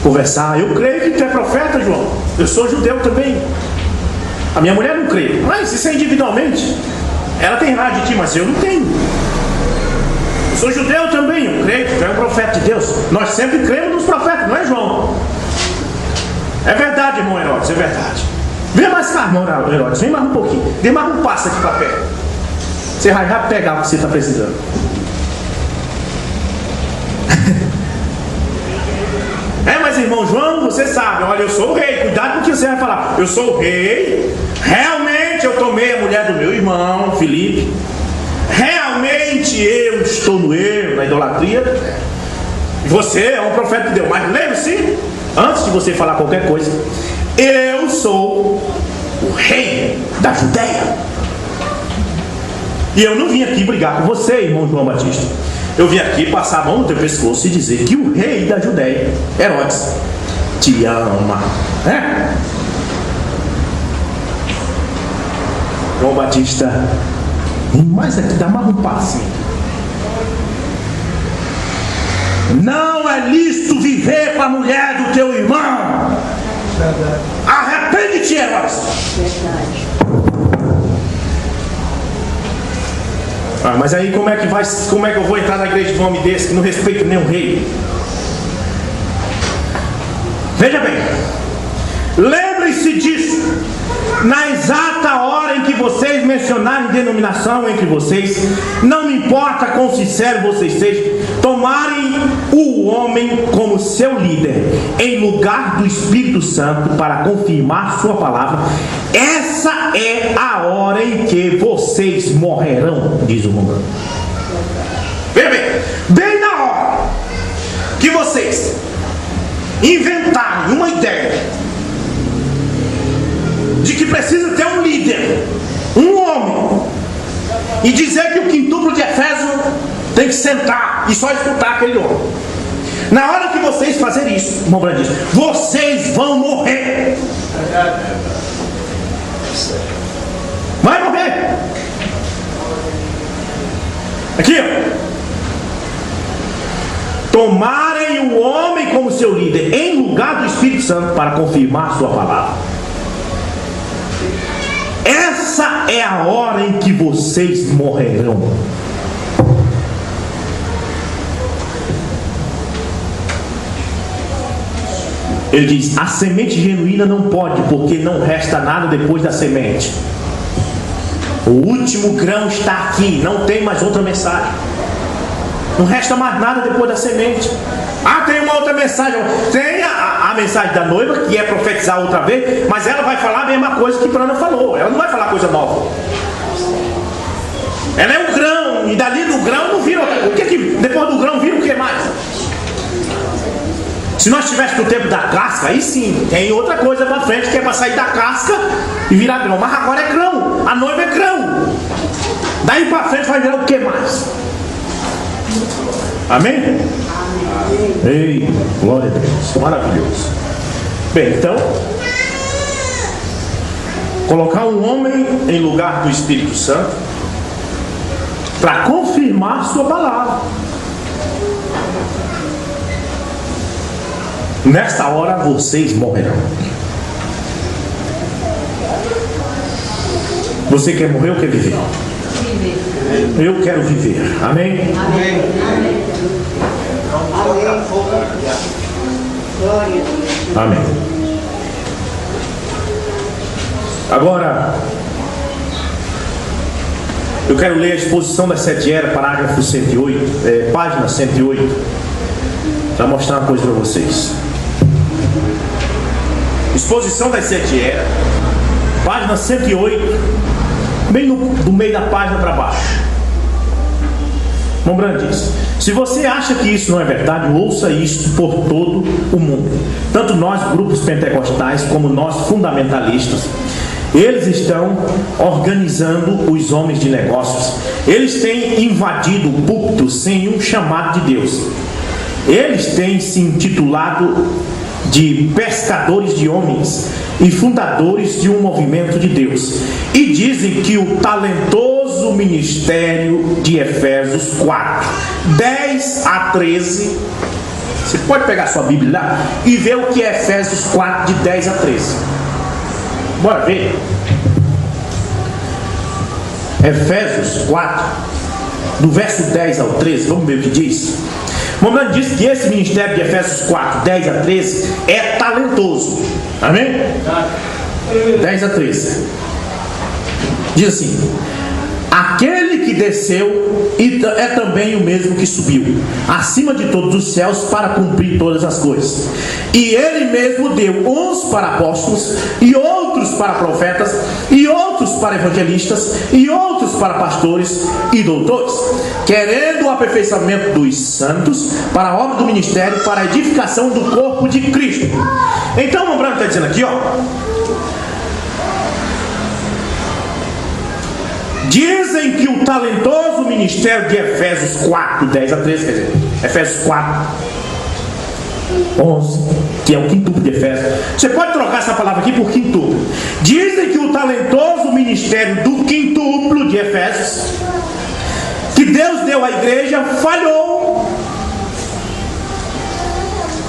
conversar. Eu creio que tu é profeta, João. Eu sou judeu também. A minha mulher não crê, mas isso é individualmente. Ela tem raiva de ti, mas eu não tenho. Eu sou judeu também, eu creio que tu é um profeta de Deus. Nós sempre cremos nos profetas, não é, João? É verdade, irmão Herodes, é verdade. Vem mais cá, irmão Herodes, vem mais um pouquinho. Dê mais um passo aqui para perto. Você vai já pegar o que você está precisando. Mas irmão João, você sabe, olha, eu sou o rei. Cuidado com o que você vai falar. Eu sou o rei, realmente realmente eu tomei a mulher do meu irmão, Felipe. Realmente eu estou no erro, na idolatria. Você é um profeta de Deus. Mas lembre-se, antes de você falar qualquer coisa, eu sou o rei da Judéia. E eu não vim aqui brigar com você, irmão João Batista. Eu vim aqui passar a mão no teu pescoço e dizer que o rei da Judéia, Herodes, te ama. João Batista, mais aqui, dá mais um passo. Não é lícito viver com a mulher do teu irmão. Arrepende-te, Herodes. Mas aí como é que eu vou entrar na igreja de um homem desse que não respeita nem o rei? Veja bem, lembrem-se disso. Na exata hora em que vocês mencionarem denominação entre vocês, não me importa quão sincero vocês sejam, tomarem o homem como seu líder em lugar do Espírito Santo para confirmar sua palavra, essa é a hora em que vocês morrerão, diz o Romano. Veja bem na hora que vocês inventarem uma ideia de que precisa ter um líder, um homem, e dizer que o quintuplo de Efésio tem que sentar e só escutar aquele homem. Na hora que vocês fazerem isso, irmão Brandis, vocês vão morrer. Vai morrer. Aqui, ó. Tomarem o homem como seu líder em lugar do Espírito Santo para confirmar sua palavra. Essa é a hora em que vocês morrerão. Ele diz: a semente genuína não pode, porque não resta nada depois da semente. O último grão está aqui, não tem mais outra mensagem. Não resta mais nada depois da semente. Tem uma outra mensagem. Tem a mensagem da noiva, que é profetizar outra vez, mas ela vai falar a mesma coisa que Prana falou. Ela não vai falar coisa nova. Ela é um grão, e dali do grão não vira outra coisa. Depois do grão vira o que mais? Se nós estivéssemos no tempo da casca, aí sim, tem outra coisa para frente que é para sair da casca e virar grão. Mas agora é grão, a noiva é grão. Daí para frente vai virar o que mais? Amém? Ei, glória a Deus, maravilhoso. Bem, então, colocar um homem em lugar do Espírito Santo para confirmar sua palavra. Nesta hora vocês morrerão. Você quer morrer ou quer viver? Eu quero viver. Amém? Amém. Amém. Agora, eu quero ler a exposição das 7 eras, parágrafo 108, página 108, para mostrar uma coisa para vocês. Exposição das 7 eras, página 108, bem do meio da página para baixo. Irmão Brandis, se você acha que isso não é verdade, ouça isso por todo o mundo. Tanto nós, grupos pentecostais, como nós, fundamentalistas, eles estão organizando os homens de negócios. Eles têm invadido o púlpito sem um chamado de Deus. Eles têm se intitulado de pescadores de homens e fundadores de um movimento de Deus, e dizem que o talentoso ministério de Efésios 4, 10 a 13, você pode pegar sua Bíblia lá e ver o que é Efésios 4 de 10 a 13. Bora ver. Efésios 4, do verso 10 ao 13, vamos ver o que diz. O momento diz que esse ministério de Efésios 4, 10 a 13 é talentoso. Amém? 10 a 13 diz assim: Aquele que desceu é também o mesmo que subiu acima de todos os céus para cumprir todas as coisas. E ele mesmo deu uns para apóstolos, e outros para profetas, e outros para evangelistas, e outros para pastores e doutores, querendo o aperfeiçoamento dos santos para a obra do ministério, para a edificação do corpo de Cristo. Então o Branco está dizendo aqui, dizem que o talentoso ministério de Efésios 4, 10 a 13, quer dizer, Efésios 4, 11, que é o quintuplo de Efésios. Você pode trocar essa palavra aqui por quintuplo. Dizem que o talentoso ministério do quintuplo de Efésios, que Deus deu à igreja, falhou.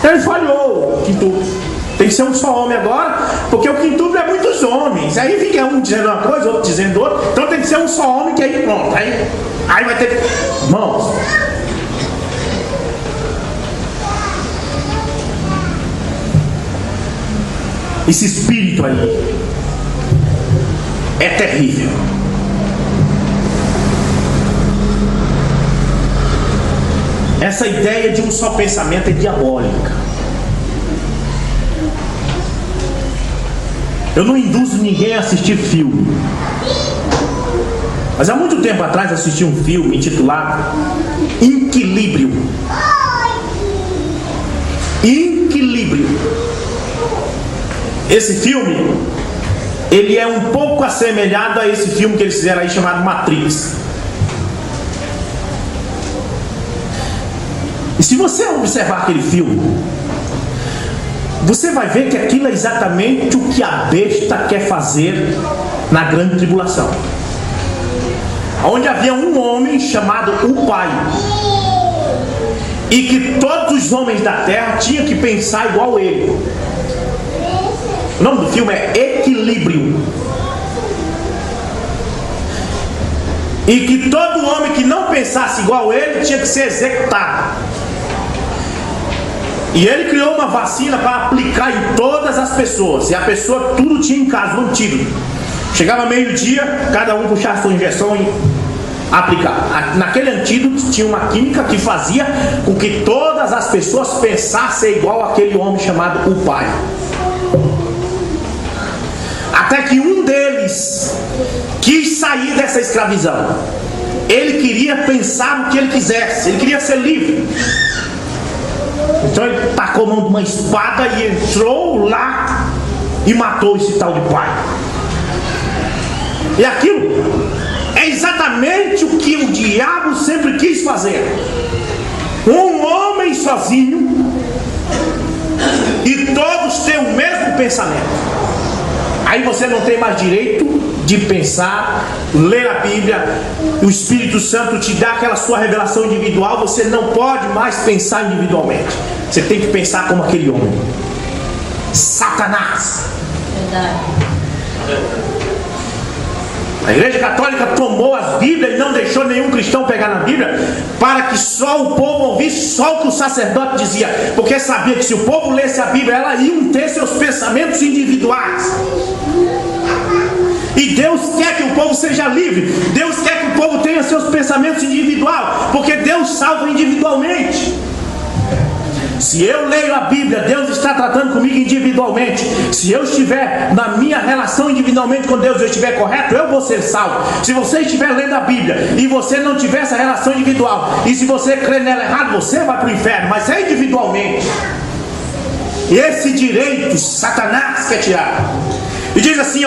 Ele falhou, quintuplo. Tem que ser um só homem agora, porque o quintuplo é muitos homens. Aí fica um dizendo uma coisa, outro dizendo outra. Então tem que ser um só homem, que aí pronto. Aí vai ter. Irmãos, esse espírito aí é terrível. Essa ideia de um só pensamento é diabólica. Eu não induzo ninguém a assistir filme, mas há muito tempo atrás assisti um filme intitulado Equilíbrio. Equilíbrio. Esse filme, ele é um pouco assemelhado a esse filme que eles fizeram aí chamado Matrix. E se você observar aquele filme, você vai ver que aquilo é exatamente o que a besta quer fazer na grande tribulação, onde havia um homem chamado o Pai, e que todos os homens da terra tinham que pensar igual a ele. O nome do filme é Equilíbrio. E que todo homem que não pensasse igual a ele tinha que ser executado. E ele criou uma vacina para aplicar em todas as pessoas. E a pessoa tudo tinha em casa, um antídoto. Chegava meio-dia, cada um puxava a sua injeção e aplicava. Naquele antídoto tinha uma química que fazia com que todas as pessoas pensassem igual aquele homem chamado o Pai. Até que um deles quis sair dessa escravidão. Ele queria pensar o que ele quisesse. Ele queria ser livre. Então ele tacou a mão de uma espada e entrou lá e matou esse tal de Pai. E aquilo é exatamente o que o diabo sempre quis fazer. Um homem sozinho e todos têm o mesmo pensamento. Aí você não tem mais direito de pensar, ler a Bíblia. O Espírito Santo te dá aquela sua revelação individual. Você não pode mais pensar individualmente. Você tem que pensar como aquele homem, Satanás. Verdade. A Igreja Católica tomou as Bíblias e não deixou nenhum cristão pegar na Bíblia, para que só o povo ouvisse só o que o sacerdote dizia, porque sabia que se o povo lesse a Bíblia, ela ia ter seus pensamentos individuais. E Deus quer que o povo seja livre. Deus quer que o povo tenha seus pensamentos individuais, porque Deus salva individualmente. Se eu leio a Bíblia, Deus está tratando comigo individualmente. Se eu estiver na minha relação individualmente com Deus, eu estiver correto, eu vou ser salvo. Se você estiver lendo a Bíblia e você não tiver essa relação individual, e se você crer nela errado, você vai para o inferno, mas é individualmente. E esse direito Satanás quer tirar. E diz assim,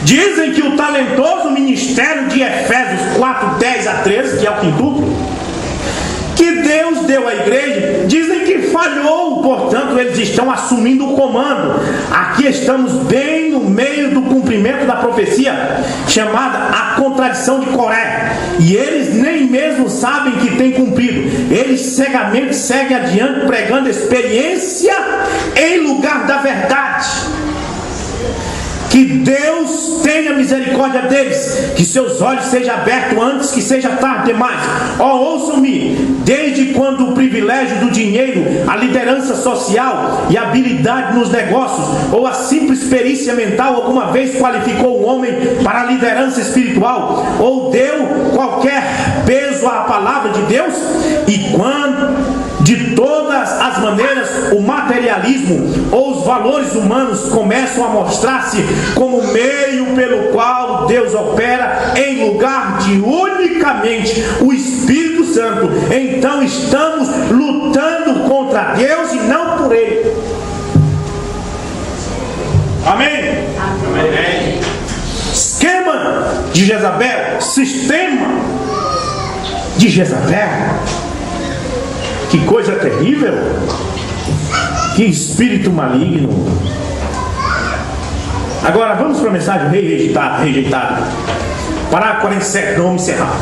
dizem que o talentoso ministério de Efésios 4, 10 a 13, que é o quintuplo, que Deus deu à igreja, dizem que falhou, portanto eles estão assumindo o comando. Aqui estamos bem no meio do cumprimento da profecia chamada a contradição de Coré, e eles nem mesmo sabem que têm cumprido. Eles cegamente seguem adiante pregando experiência em lugar da verdade. Que Deus tenha misericórdia deles, que seus olhos sejam abertos antes que seja tarde demais. Ouçam-me, desde quando o privilégio do dinheiro, a liderança social e a habilidade nos negócios, ou a simples perícia mental alguma vez qualificou um homem para a liderança espiritual, ou deu qualquer peso à palavra de Deus? E quando de todas as maneiras o materialismo ou os valores humanos começam a mostrar-se como meio pelo qual Deus opera em lugar de unicamente o Espírito Santo, então estamos lutando contra Deus e não por Ele. Amém? Amém. Esquema de Jezabel, sistema de Jezabel. Que coisa terrível. Que espírito maligno. Agora vamos para a mensagem: o rei rejeitado. Parágrafo 47, não vamos encerrar.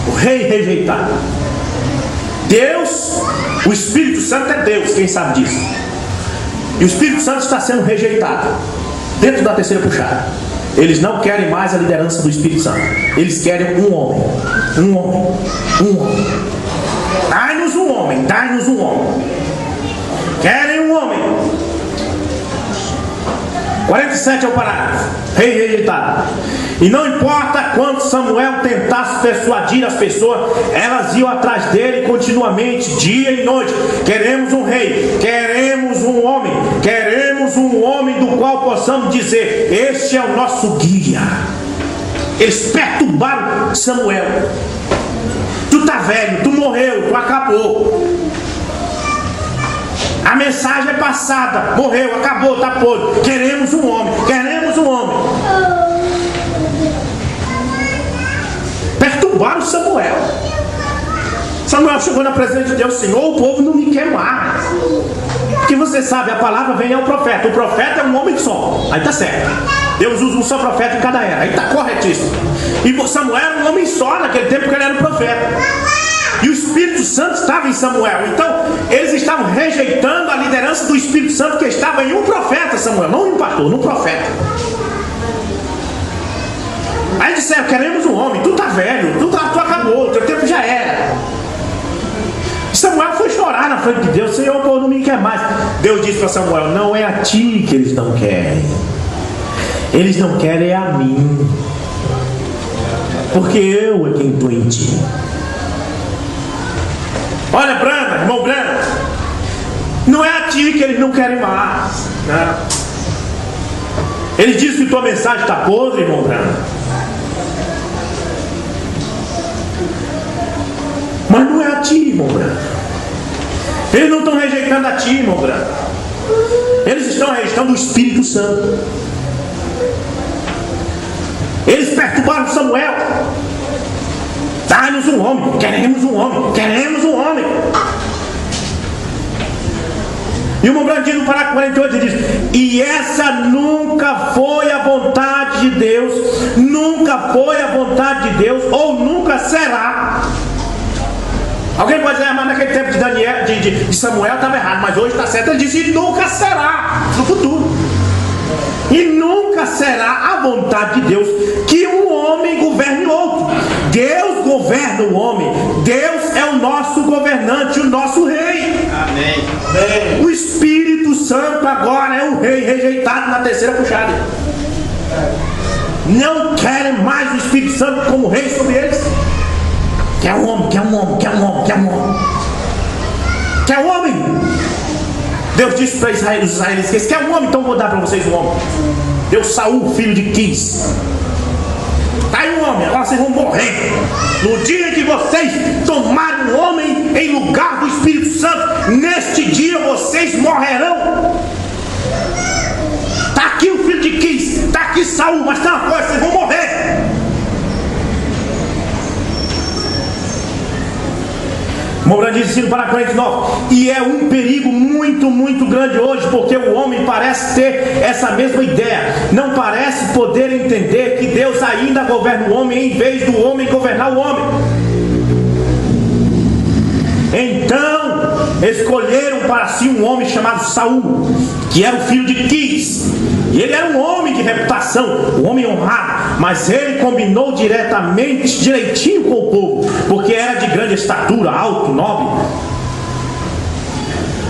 O rei rejeitado. Deus, o Espírito Santo é Deus, quem sabe disso? E o Espírito Santo está sendo rejeitado dentro da terceira puxada. Eles não querem mais a liderança do Espírito Santo. Eles querem um homem. Um homem. Um homem. Dai-nos um homem. Dai-nos um homem. Querem um homem. 47 é o parágrafo. Rei rejeitado. E não importa quanto Samuel tentasse persuadir as pessoas, elas iam atrás dele continuamente, dia e noite. Queremos um rei, queremos um homem, queremos um homem do qual possamos dizer: este é o nosso guia. Eles perturbaram Samuel. Tu tá velho, tu morreu, tu acabou. A mensagem é passada, morreu, acabou, tá podre. Queremos um homem, queremos um homem. Perturbaram Samuel. Samuel chegou na presença de Deus: Senhor, o povo não me quer mais. Porque você sabe, a palavra vem ao profeta. O profeta é um homem só. Aí tá certo. Deus usa um só profeta em cada era. Aí tá corretíssimo. E Samuel era um homem só naquele tempo que ele era um profeta. E o Espírito Santo estava em Samuel. Então eles estavam rejeitando a liderança do Espírito Santo que estava em um profeta, Samuel, não em um pastor, num profeta. Aí disseram: queremos um homem, tu tá velho, tu acabou, teu tempo já era. Samuel foi chorar na frente de Deus: Senhor, o povo não me quer mais. Deus disse para Samuel: não é a ti que eles não querem. Eles não querem a mim, porque eu é quem estou em ti. Olha, Branda, irmão Branda, não é a ti que eles não querem mais. Não. Eles dizem que tua mensagem está podre, irmão Branda. Mas não é a ti, irmão Branda. Eles não estão rejeitando a ti, irmão Branda. Eles estão rejeitando o Espírito Santo. Eles perturbaram Samuel. Dá-nos um homem, queremos um homem, queremos um homem. E o irmão Brandinho no parágrafo 48 diz: e essa nunca foi a vontade de Deus, nunca foi a vontade de Deus, ou nunca será. Alguém pode dizer: mas naquele tempo de Daniel, de Samuel estava errado, mas hoje está certo. Ele disse: nunca será, no futuro. E nunca será a vontade de Deus que um homem governe outro. Deus governa o homem. Deus é o nosso governante, o nosso rei. Amém. Amém. O Espírito Santo agora é o rei rejeitado na terceira puxada. Não querem mais o Espírito Santo como rei sobre eles. Quer um homem, quer um homem, quer um homem, quer um homem. Quer um homem. Deus disse para os israelitas: que quer um homem, então vou dar para vocês um homem. Deu Saul, filho de Quis. Está aí um homem, agora vocês vão morrer. No dia que vocês tomarem um homem em lugar do Espírito Santo, neste dia vocês morrerão. Está aqui o filho de Quis, está aqui Saul, mas tem uma coisa: vocês vão morrer. Mobrando diz para 49: e é um perigo muito, muito grande hoje, porque o homem parece ter essa mesma ideia, não parece poder entender que Deus ainda governa o homem em vez do homem governar o homem. Então escolheram para si um homem chamado Saul, que era o filho de Quis. E ele era um homem de reputação, um homem honrado, mas ele combinou direitinho com o povo, porque era de grande estatura, alto, nobre.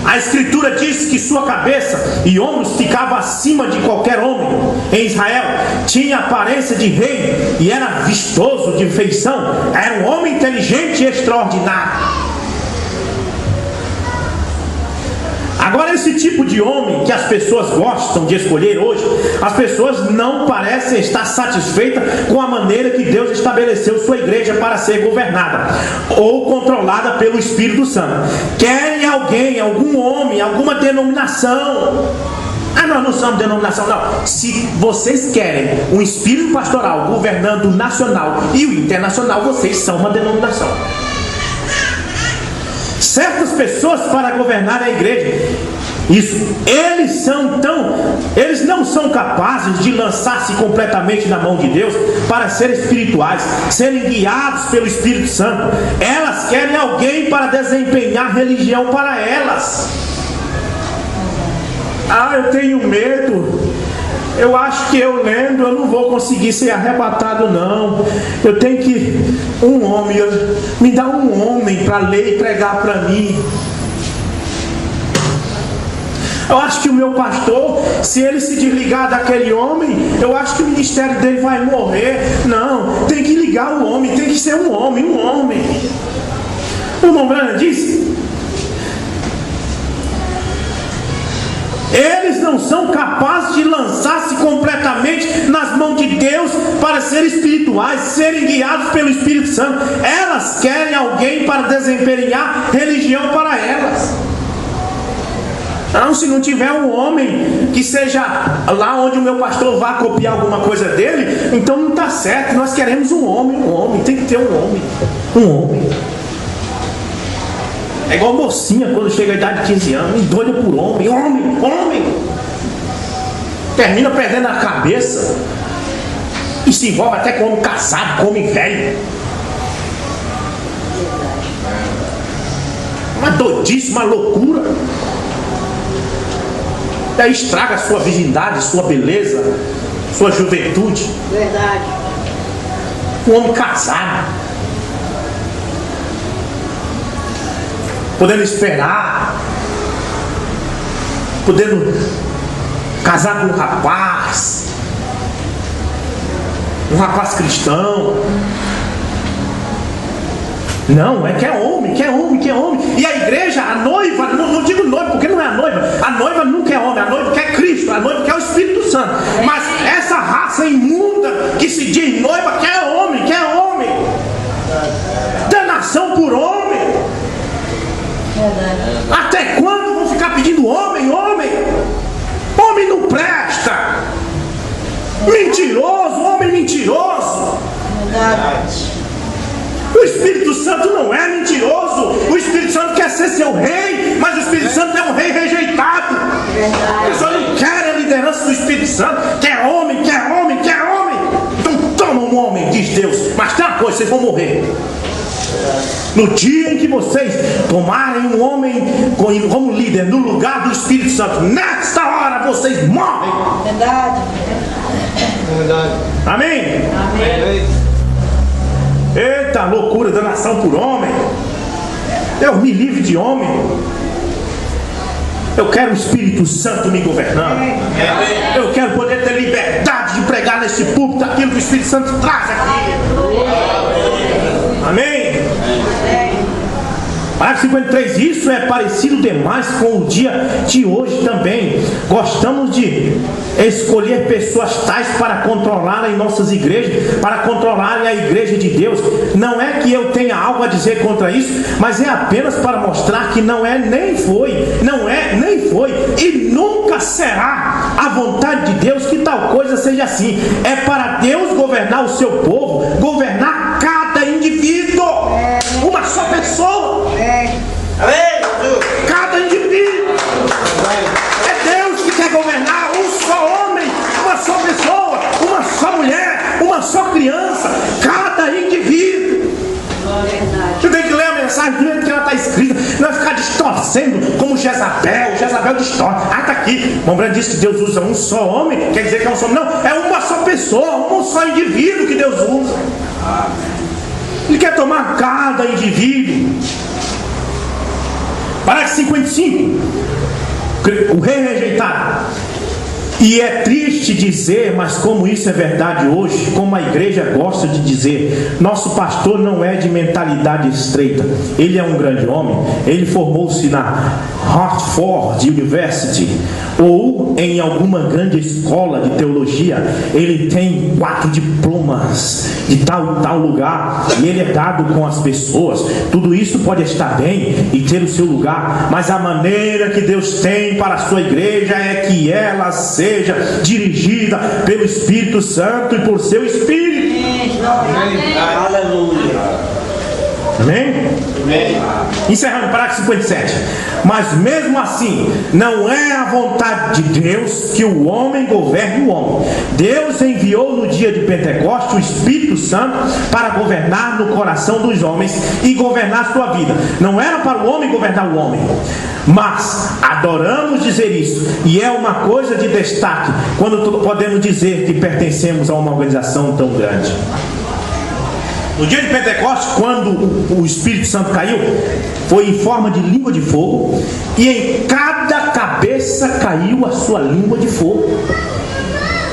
A Escritura diz que sua cabeça e ombros ficavam acima de qualquer homem em Israel. Tinha aparência de rei e era vistoso de feição. Era um homem inteligente e extraordinário. Agora, esse tipo de homem que as pessoas gostam de escolher hoje, as pessoas não parecem estar satisfeitas com a maneira que Deus estabeleceu sua igreja para ser governada ou controlada pelo Espírito Santo. Querem alguém, algum homem, alguma denominação. Nós não somos denominação, não. Se vocês querem um espírito pastoral governando o nacional e o internacional, vocês são uma denominação. Certas pessoas para governar a igreja, eles não são capazes de lançar-se completamente na mão de Deus para serem espirituais, serem guiados pelo Espírito Santo. Elas querem alguém para desempenhar religião para elas. Eu tenho medo. Eu acho que eu lendo, eu não vou conseguir ser arrebatado, não. Eu tenho que me dá um homem para ler e pregar para mim. Eu acho que o meu pastor, se ele se desligar daquele homem, eu acho que o ministério dele vai morrer. Não, tem que ligar o homem, tem que ser um homem. O irmão Branham disse: eles não são capazes de lançar-se completamente nas mãos de Deus para serem espirituais, serem guiados pelo Espírito Santo. Elas querem alguém para desempenhar religião para elas. Se não tiver um homem que seja lá onde o meu pastor vá copiar alguma coisa dele, então não está certo. Nós queremos um homem, tem que ter um homem. É igual mocinha quando chega a idade de 15 anos, doida por homem. Termina perdendo a cabeça e se envolve até com homem casado, com homem velho. Uma doidice, uma loucura. Daí estraga a sua virgindade, sua beleza, sua juventude. Verdade. Um homem casado, podendo esperar, podendo casar com um rapaz cristão. Não, quer homem. E a igreja, a noiva, não digo noiva porque não é a noiva não quer homem, a noiva quer Cristo, a noiva quer o Espírito Santo. Mas essa raça imunda que se diz noiva quer homem. Danação por homem. Até quando vão ficar pedindo homem? Homem não presta. Mentiroso, homem mentiroso. Verdade. O Espírito Santo não é mentiroso. O Espírito Santo quer ser seu rei, mas o Espírito Santo é um rei rejeitado. A pessoa não quer a liderança do Espírito Santo. Quer homem. Então toma um homem, diz Deus. Mas tem uma coisa, vocês vão morrer. No dia em que vocês tomarem um homem como líder no lugar do Espírito Santo, nesta hora vocês morrem. Verdade. Amém? Eita loucura, danação por homem. Eu me livre de homem. Eu quero o Espírito Santo me governando. Eu quero poder ter liberdade de pregar nesse púlpito aquilo que o Espírito Santo traz aqui. Amém? Parágrafo 53. Isso é parecido demais com o dia de hoje também. Gostamos de escolher pessoas tais para controlarem nossas igrejas, para controlarem a igreja de Deus. Não é que eu tenha algo a dizer contra isso, mas é apenas para mostrar que não é nem foi e nunca será a vontade de Deus que tal coisa seja assim. É para Deus governar o seu povo, governar cada indivíduo, uma só pessoa. Cada indivíduo. É Deus que quer governar um só homem, uma só pessoa, uma só mulher, uma só criança, cada indivíduo. Você tem que ler a mensagem do jeito que ela está escrita, não vai ficar distorcendo distorcendo como Jezabel distorce. Ah, está aqui. O Branco disse que Deus usa um só homem, quer dizer que é um só homem. Não, é uma só pessoa, um só indivíduo que Deus usa. Ele quer tomar cada indivíduo. Parágrafo 55. O rei rejeitado. E é triste dizer, mas como isso é verdade hoje, como a igreja gosta de dizer, nosso pastor não é de mentalidade estreita. Ele é um grande homem. Ele formou-se na Hartford University ou em alguma grande escola de teologia. Ele tem 4 diplomas de tal lugar e ele é dado com as pessoas. Tudo isso pode estar bem e ter o seu lugar, mas a maneira que Deus tem para a sua igreja é que ela seja dirigida pelo Espírito Santo e por seu Espírito. Aleluia. Amém? Amém. Encerrando o parágrafo 57. Mas mesmo assim, não é a vontade de Deus que o homem governe o homem. Deus enviou no dia de Pentecostes o Espírito Santo para governar no coração dos homens e governar sua vida. Não era para o homem governar o homem. Mas adoramos dizer isso, e é uma coisa de destaque quando podemos dizer que pertencemos a uma organização tão grande. No dia de Pentecostes, quando o Espírito Santo caiu, foi em forma de língua de fogo, e em cada cabeça caiu a sua língua de fogo.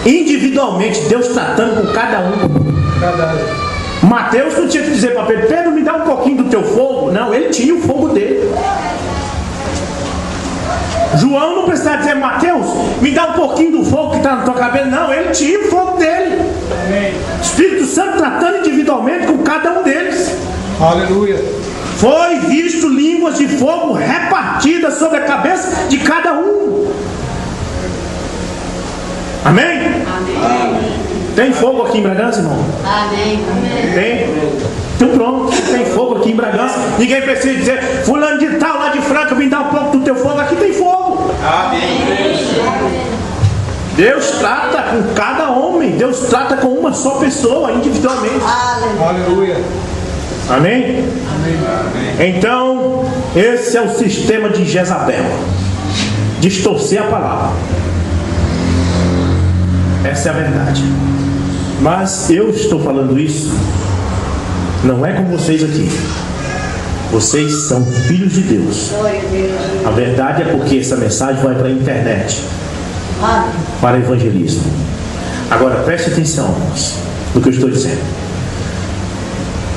Individualmente, Deus tratando com cada um. Mateus não tinha que dizer para Pedro: Pedro, me dá um pouquinho do teu fogo. Não, ele tinha o fogo dele. João não precisava dizer: Mateus, me dá um pouquinho do fogo que está na tua cabeça. Não, ele tinha o fogo dele. Espírito Santo tratando individualmente com cada um deles. Aleluia. Foi visto línguas de fogo repartidas sobre a cabeça de cada um. Amém? Amém. Tem fogo aqui em Bragança, irmão? Amém. Tem? Então pronto, tem fogo aqui em Bragança. Ninguém precisa dizer: fulano de tal lá de Franca, me dá um pouco do teu fogo. Aqui tem fogo. Amém. Deus trata com cada homem. Deus trata com uma só pessoa, individualmente. Aleluia. Amém? Então, esse é o sistema de Jezabel. Distorcer a palavra. Essa é a verdade. Mas eu estou falando isso, não é com vocês aqui. Vocês são filhos de Deus. A verdade é porque essa mensagem vai para a internet, para evangelismo. Agora preste atenção, irmãos, no que eu estou dizendo.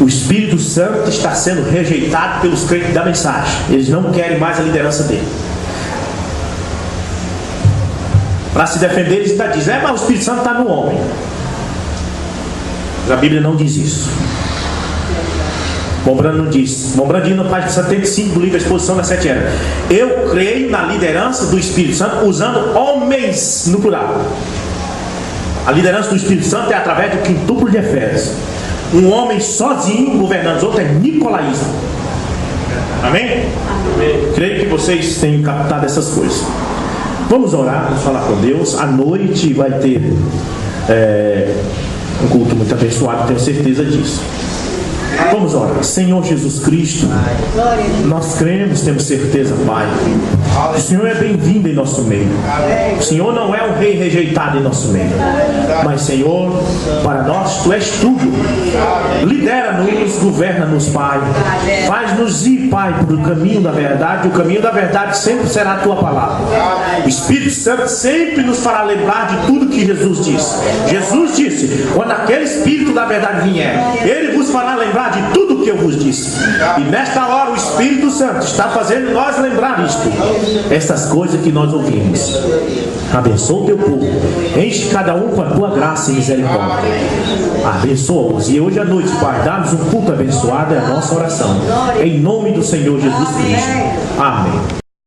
O Espírito Santo está sendo rejeitado pelos crentes da mensagem. Eles não querem mais a liderança dele. Para se defender, eles ainda dizem: mas o Espírito Santo está no homem. Mas a Bíblia não diz isso. Mombrando não diz. Mombrando diz na página 75 do livro A Exposição das 7 Eras: eu creio na liderança do Espírito Santo, usando homens no plural. A liderança do Espírito Santo é através do quintuplo de Efésios. Um homem sozinho governando os outros é nicolaísmo. Amém? Amém? Creio que vocês tenham captado essas coisas. Vamos orar, vamos falar com Deus. À noite vai ter um culto muito abençoado, tenho certeza disso. Vamos orar. Senhor Jesus Cristo, nós cremos, temos certeza, Pai, o Senhor é bem-vindo em nosso meio. O Senhor não é um rei rejeitado em nosso meio, mas Senhor, para nós Tu és tudo. Lidera-nos, governa-nos, Pai. Faz-nos ir, Pai, para o caminho da verdade. O caminho da verdade sempre será a Tua palavra. O Espírito Santo sempre nos fará lembrar de tudo que Jesus disse. Jesus disse: quando aquele Espírito da verdade vier, Ele vos fará lembrar de tudo o que eu vos disse. E nesta hora o Espírito Santo está fazendo nós lembrar isto, estas coisas que nós ouvimos. Abençoa o teu povo, enche cada um com a tua graça e misericórdia. Abençoa-os. E hoje à noite, Pai, dá-nos um culto abençoado, é a nossa oração, em nome do Senhor Jesus Cristo. Amém.